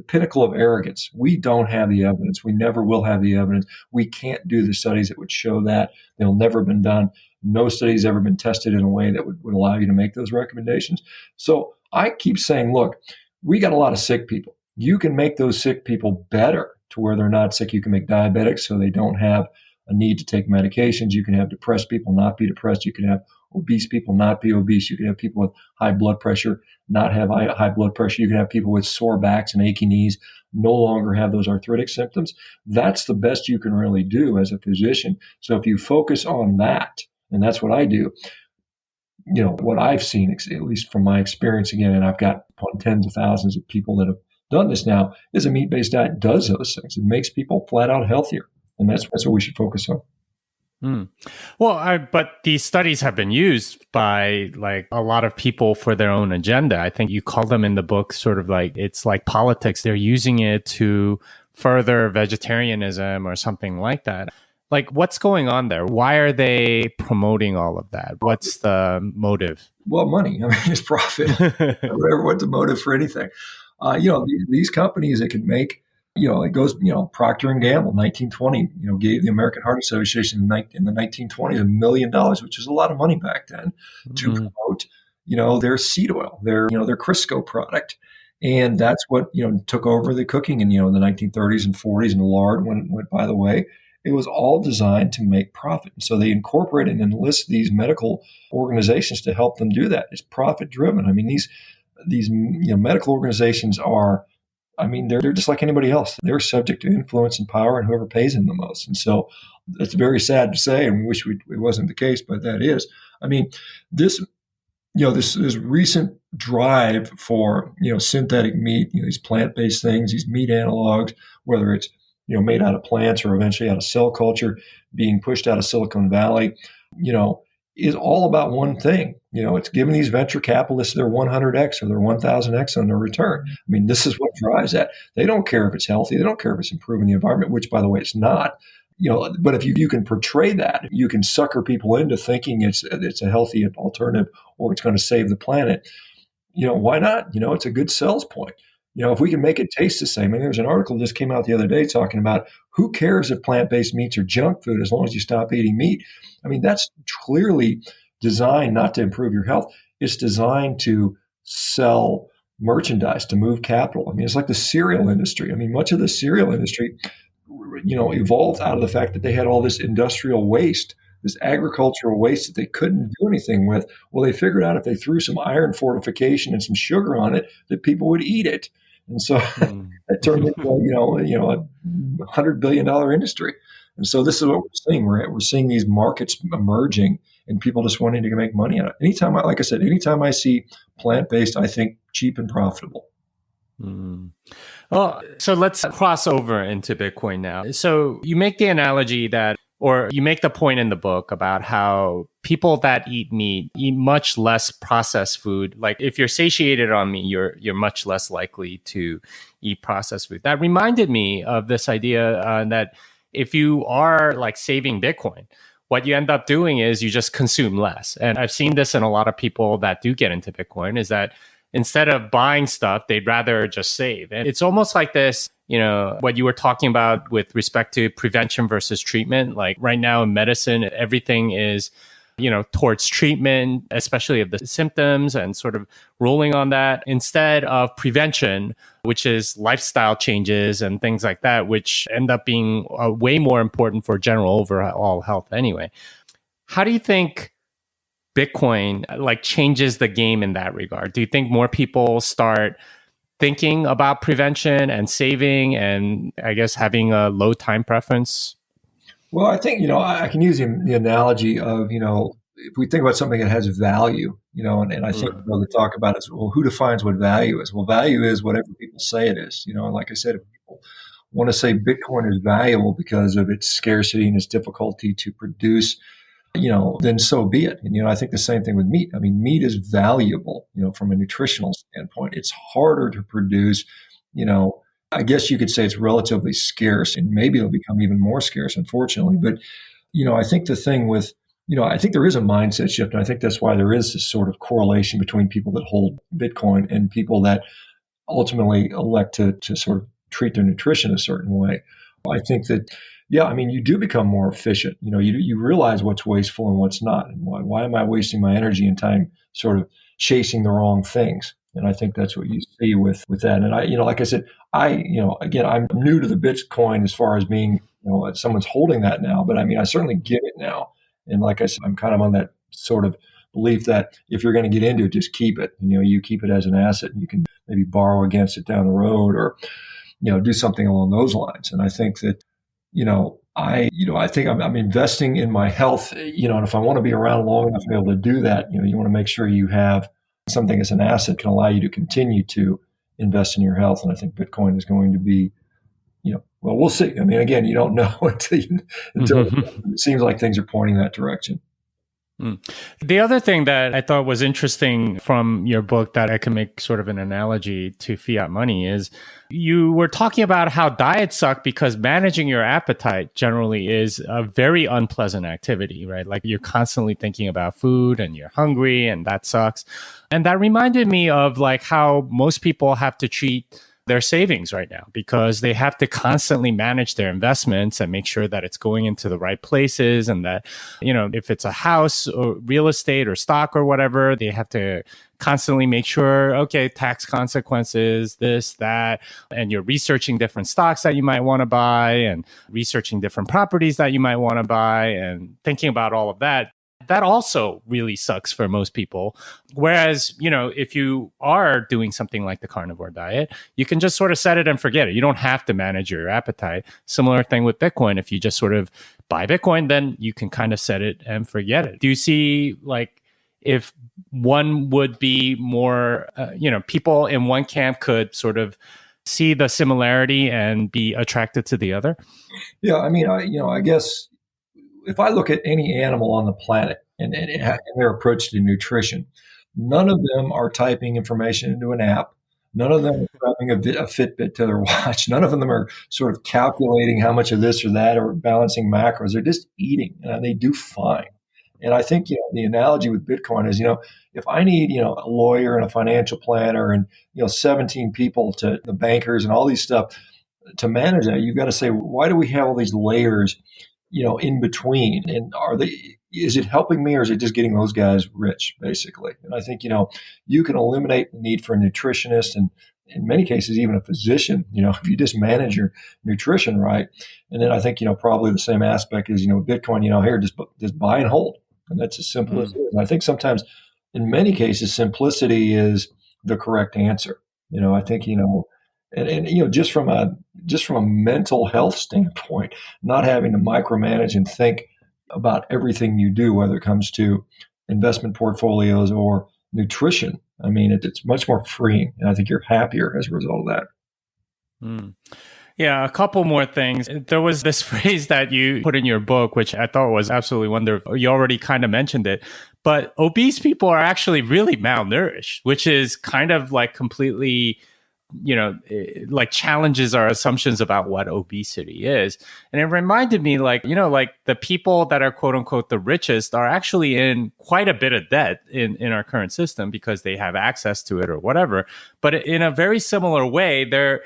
pinnacle of arrogance. We don't have the evidence. We never will have the evidence. We can't do the studies that would show that. They'll never been done. No study's ever been tested in a way that would allow you to make those recommendations. So I keep saying, look, we got a lot of sick people. You can make those sick people better to where they're not sick. You can make diabetics so they don't have a need to take medications. You can have depressed people not be depressed. You can have obese people not be obese. You can have people with high blood pressure not have high blood pressure. You can have people with sore backs and achy knees no longer have those arthritic symptoms. That's the best you can really do as a physician. So if you focus on that, and that's what I do, what I've seen, at least from my experience again, and I've got tens of thousands of people that have done this now, is a meat-based diet does those things. It makes people flat out healthier. And that's what we should focus on. Well, but these studies have been used by a lot of people for their own agenda. I think you call them in the book sort of it's like politics. They're using it to further vegetarianism or something like that. What's going on there? Why are they promoting all of that? What's the motive? Well, money. It's profit. What's the motive for anything? These companies that can make, it goes, Procter and Gamble, 1920, gave the American Heart Association in the 1920s $1 million, which was a lot of money back then, to promote, their seed oil, their Crisco product. And that's what, took over the cooking in, the 1930s and 40s, and lard went by the way. It was all designed to make profit. So they incorporate and enlist these medical organizations to help them do that. It's profit driven. These medical organizations are, they're just like anybody else. They're subject to influence and power and whoever pays them the most. And so it's very sad to say, and we wish it wasn't the case, but that is. This recent drive for, synthetic meat, these plant-based things, these meat analogs, whether it's, made out of plants or eventually out of cell culture, being pushed out of Silicon Valley, is all about one thing. It's giving these venture capitalists their 100x or their 1000x on their return. I mean, this is what drives that. They don't care if it's healthy. They don't care if it's improving the environment, which, by the way, it's not. But if you can portray that, you can sucker people into thinking it's a healthy alternative or it's going to save the planet. Why not? It's a good sales point. If we can make it taste the same. I mean, there's an article that just came out the other day talking about who cares if plant-based meats are junk food as long as you stop eating meat. I mean, that's clearly designed not to improve your health. It's designed to sell merchandise, to move capital. I mean, it's like the cereal industry. I mean, much of the cereal industry, evolved out of the fact that they had all this industrial waste, this agricultural waste that they couldn't do anything with. Well, they figured out if they threw some iron fortification and some sugar on it, that people would eat it. And so it turned into a $100 billion industry. And so this is what we're seeing. We're seeing these markets emerging and people just wanting to make money on it. Like I said, anytime I see plant-based, I think cheap and profitable. Well, so let's cross over into Bitcoin now. So you make the analogy or you make the point in the book about how people that eat meat eat much less processed food. Like if you're satiated on meat, you're much less likely to eat processed food. That reminded me of this idea that if you are like saving Bitcoin, what you end up doing is you just consume less. And I've seen this in a lot of people that do get into Bitcoin, is that instead of buying stuff, they'd rather just save. And it's almost like this, what you were talking about with respect to prevention versus treatment. Like right now in medicine, everything is, towards treatment, especially of the symptoms and sort of ruling on that instead of prevention, which is lifestyle changes and things like that, which end up being way more important for general overall health anyway. How do you think Bitcoin changes the game in that regard? Do you think more people start thinking about prevention and saving and I guess having a low time preference? Well, I think, I can use the analogy of, if we think about something that has value, and I think the talk about is, well, who defines what value is? Well, value is whatever people say it is, and like I said, if people want to say Bitcoin is valuable because of its scarcity and its difficulty to produce, then so be it. And, I think the same thing with meat. I mean, meat is valuable, from a nutritional standpoint. It's harder to produce, I guess you could say it's relatively scarce, and maybe it'll become even more scarce, unfortunately. But, I think the thing with, I think there is a mindset shift. And I think that's why there is this sort of correlation between people that hold Bitcoin and people that ultimately elect to sort of treat their nutrition a certain way. I think that, you do become more efficient. You realize what's wasteful and what's not. And why am I wasting my energy and time sort of chasing the wrong things? And I think that's what you see with that. And like I said, again, I'm new to the Bitcoin as far as being, someone's holding that now, but I certainly get it now. And like I said, I'm kind of on that sort of belief that if you're going to get into it, just keep it. You keep it as an asset and you can maybe borrow against it down the road or, do something along those lines. And I think that, I think I'm investing in my health, and if I want to be around long enough to be able to do that, you want to make sure you have something as an asset can allow you to continue to invest in your health. And I think Bitcoin is going to be, well, we'll see. I mean, again, you don't know until it seems like things are pointing that direction. The other thing that I thought was interesting from your book that I can make sort of an analogy to fiat money is you were talking about how diets suck because managing your appetite generally is a very unpleasant activity, right? Like you're constantly thinking about food and you're hungry and that sucks. And that reminded me of like how most people have to treat their savings right now because they have to constantly manage their investments and make sure that it's going into the right places and that, if it's a house or real estate or stock or whatever, they have to constantly make sure, okay, tax consequences, this, that, and you're researching different stocks that you might want to buy and researching different properties that you might want to buy and thinking about all of that. That also really sucks for most people. Whereas, if you are doing something like the carnivore diet, you can just sort of set it and forget it. You don't have to manage your appetite. Similar thing with Bitcoin. If you just sort of buy Bitcoin, then you can kind of set it and forget it. Do you see like if one would be more, people in one camp could sort of see the similarity and be attracted to the other? Yeah, I mean, I guess if I look at any animal on the planet and their approach to nutrition, none of them are typing information into an app. None of them are grabbing a Fitbit to their watch. None of them are sort of calculating how much of this or that or balancing macros. They're just eating, and they do fine. And I think the analogy with Bitcoin is, if I need a lawyer and a financial planner and 17 people to the bankers and all these stuff to manage that, you've got to say, why do we have all these layers, in between? And is it helping me, or is it just getting those guys rich, basically? And I think, you can eliminate the need for a nutritionist and in many cases, even a physician, if you just manage your nutrition right. And then I think, probably the same aspect is, Bitcoin, here, just buy and hold. And that's as simple as it is. And I think sometimes in many cases, simplicity is the correct answer. I think, just from a mental health standpoint, not having to micromanage and think about everything you do, whether it comes to investment portfolios or nutrition. I mean, it's much more freeing, and I think you're happier as a result of that. Yeah, a couple more things. There was this phrase that you put in your book, which I thought was absolutely wonderful. You already kind of mentioned it, but obese people are actually really malnourished, which is kind of like completely, like challenges our assumptions about what obesity is. And it reminded me like the people that are quote unquote the richest are actually in quite a bit of debt in our current system because they have access to it or whatever. But in a very similar way, they're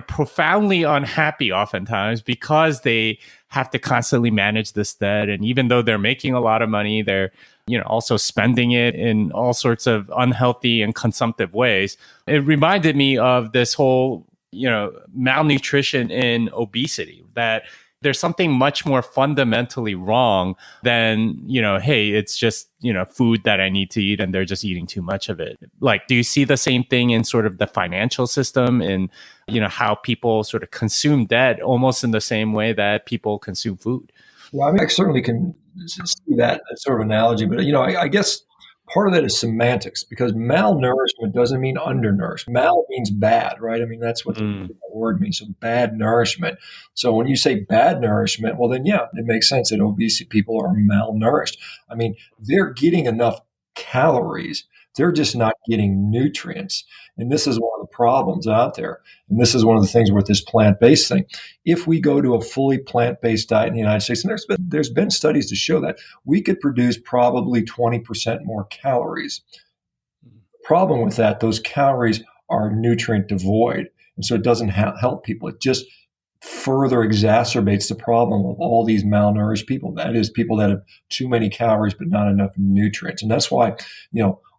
profoundly unhappy oftentimes because they have to constantly manage this debt. And even though they're making a lot of money, they're also spending it in all sorts of unhealthy and consumptive ways. It reminded me of this whole, malnutrition in obesity, that there's something much more fundamentally wrong than, hey, it's just, food that I need to eat and they're just eating too much of it. Like, do you see the same thing in sort of the financial system and, how people sort of consume debt almost in the same way that people consume food? Well, I mean, I certainly can see that sort of analogy, but I guess part of that is semantics, because malnourishment doesn't mean undernourished. Mal means bad, right? I mean, that's what the word means. So bad nourishment. So when you say bad nourishment, well, then yeah, it makes sense that obese people are malnourished. I mean, they're getting enough calories. They're just not getting nutrients. And this is one of the problems out there. And this is one of the things with this plant-based thing. If we go to a fully plant-based diet in the United States, and there's been studies to show that we could produce probably 20% more calories. The problem with that, those calories are nutrient devoid. And so it doesn't help people. It just further exacerbates the problem of all these malnourished people. That is, people that have too many calories but not enough nutrients. And that's why,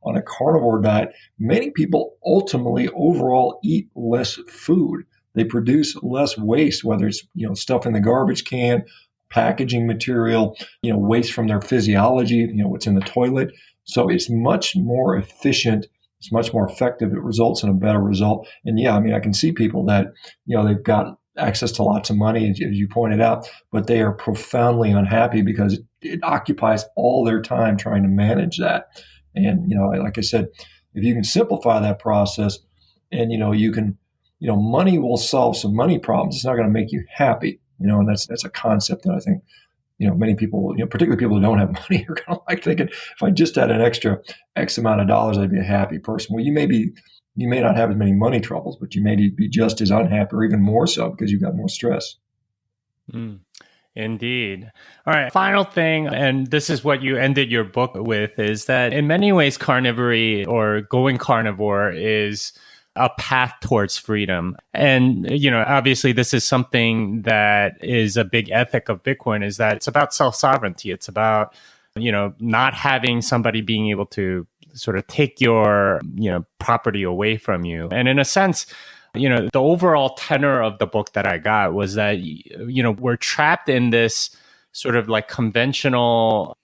on a carnivore diet, many people ultimately overall eat less food. They produce less waste, whether it's, stuff in the garbage can, packaging material, waste from their physiology, what's in the toilet. So it's much more efficient. It's much more effective. It results in a better result. And yeah, I mean, I can see people that, they've got access to lots of money, as you pointed out, but they are profoundly unhappy because it occupies all their time trying to manage that. And, like I said, if you can simplify that process and, you can, money will solve some money problems. It's not going to make you happy, and that's a concept that I think, many people, particularly people who don't have money, are kind of like thinking, if I just had an extra X amount of dollars, I'd be a happy person. Well, you may not have as many money troubles, but you may be just as unhappy or even more so because you've got more stress. Indeed. All right. Final thing, and this is what you ended your book with, is that in many ways, carnivory or going carnivore is a path towards freedom. And, obviously this is something that is a big ethic of Bitcoin, is that it's about self-sovereignty. It's about, not having somebody being able to sort of take your, property away from you. And in a sense, the overall tenor of the book that I got was that, we're trapped in this sort of like conventional,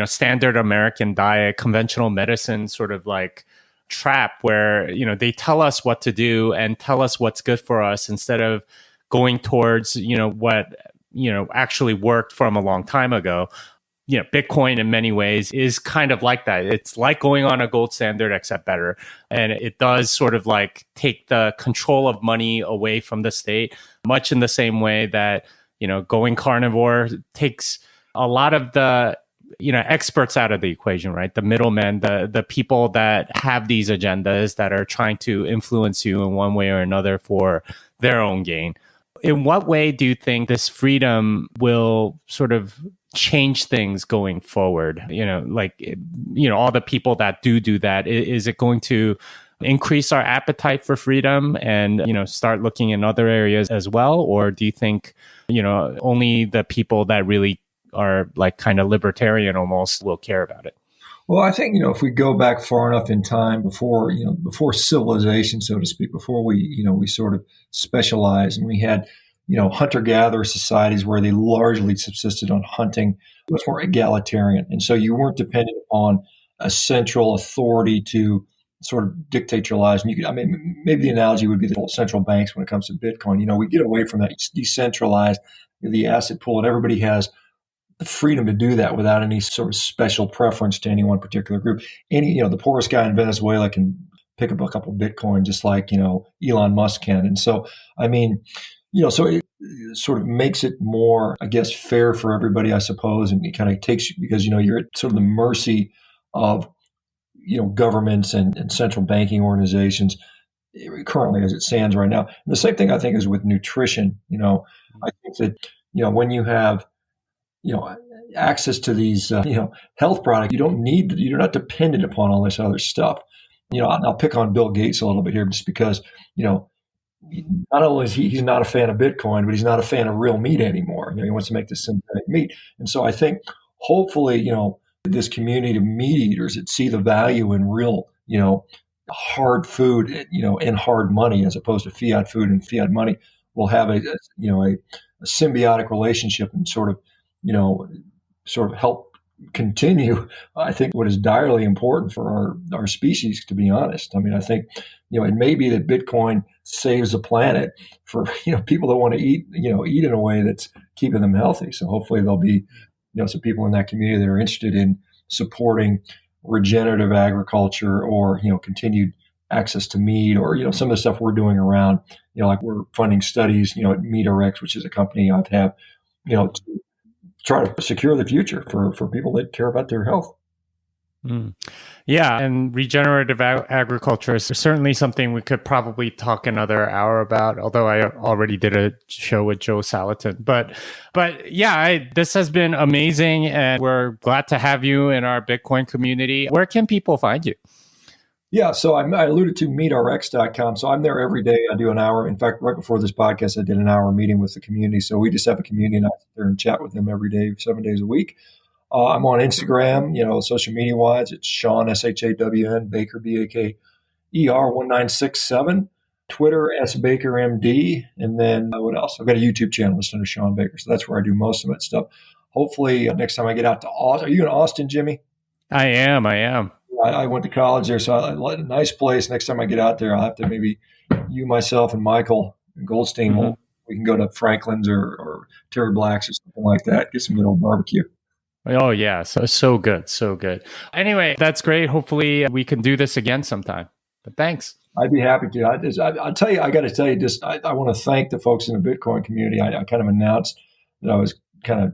standard American diet, conventional medicine sort of like trap where, they tell us what to do and tell us what's good for us instead of going towards, what, actually worked from a long time ago. Bitcoin in many ways is kind of like that. It's like going on a gold standard, except better. And it does sort of like take the control of money away from the state, much in the same way that, going carnivore takes a lot of the experts out of the equation, right? The middlemen, the people that have these agendas that are trying to influence you in one way or another for their own gain. In what way do you think this freedom will sort of change things going forward? All the people that do that, is it going to increase our appetite for freedom and, start looking in other areas as well? Or do you think, only the people that really are like kind of libertarian almost will care about it? Well, I think, if we go back far enough in time before civilization, so to speak, before we sort of specialized and we had, hunter-gatherer societies where they largely subsisted on hunting, it was more egalitarian. And so you weren't dependent on a central authority to sort of dictate your lives. And maybe the analogy would be the central banks when it comes to Bitcoin. We get away from that. It's decentralized, the asset pool, and everybody has the freedom to do that without any sort of special preference to any one particular group. The poorest guy in Venezuela can pick up a couple of Bitcoin just like, Elon Musk can. And so, so it sort of makes it more, I guess, fair for everybody, I suppose. And it kind of takes you, because, you're at sort of the mercy of, governments and central banking organizations currently as it stands right now. And the same thing I think is with nutrition. I think that, when you have, access to these, health products, you're not dependent upon all this other stuff. I'll pick on Bill Gates a little bit here just because, not only is he's not a fan of Bitcoin, but he's not a fan of real meat anymore. He wants to make this synthetic meat. And so I think hopefully, this community of meat eaters that see the value in real, hard food, and hard money as opposed to fiat food and fiat money will have a symbiotic relationship and sort of help continue, I think, what is direly important for our species, to be honest. I think, it may be that Bitcoin saves the planet for, people that want to eat in a way that's keeping them healthy. So hopefully there'll be, some people in that community that are interested in supporting regenerative agriculture or, continued access to meat or, some of the stuff we're doing around, like we're funding studies, at MeatRx, which is a company I have, to try to secure the future for people that care about their health. Yeah, and regenerative agriculture is certainly something we could probably talk another hour about, although I already did a show with Joe Salatin. But yeah, this has been amazing, and we're glad to have you in our Bitcoin community. Where can people find you? Yeah, so I alluded to meatrx.com. So I'm there every day. I do an hour. In fact, right before this podcast, I did an hour meeting with the community. So we just have a community and I sit there and chat with them every day, 7 days a week. I'm on Instagram, social media wise. It's Shawn, SHAWN, Baker, BAKER 1967. Twitter, SBakerMD. And then what else? I've got a YouTube channel just under Shawn Baker. So that's where I do most of that stuff. Hopefully next time I get out to Austin. Are you in Austin, Jimmy? I am. I went to college there, so a nice place. Next time I get out there, I'll have to maybe you, myself, and Michael Goldstein. Mm-hmm. We can go to Franklin's or Terry Black's or something like that. Get some good old barbecue. Oh, yeah. So good. So good. Anyway, that's great. Hopefully we can do this again sometime. But thanks. I'd be happy to. I'll tell you, I got to tell you, I want to thank the folks in the Bitcoin community. I kind of announced that I was kind of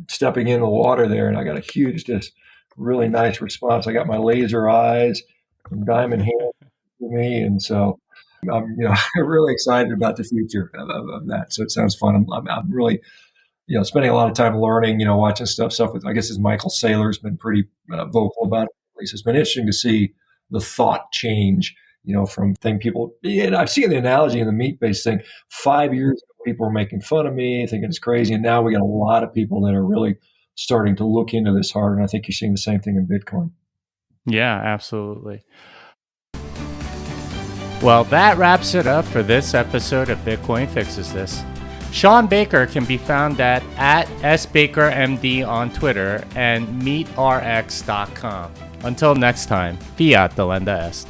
stepping in the water there, and I got a huge, just really nice response. I got my laser eyes and diamond hands to me. And so I'm, really excited about the future of that. So it sounds fun. I'm really, spending a lot of time learning, watching stuff with, I guess, as Michael Saylor's been pretty vocal about it. At least it's been interesting to see the thought change, from people. And I've seen the analogy in the meat-based thing. 5 years ago, people were making fun of me, thinking it's crazy. And now we got a lot of people that are really starting to look into this hard. And I think you're seeing the same thing in Bitcoin. Yeah, absolutely. Well, that wraps it up for this episode of Bitcoin Fixes This. Shawn Baker can be found at @SBakerMD on Twitter and meatrx.com. Until next time, fiat delenda est.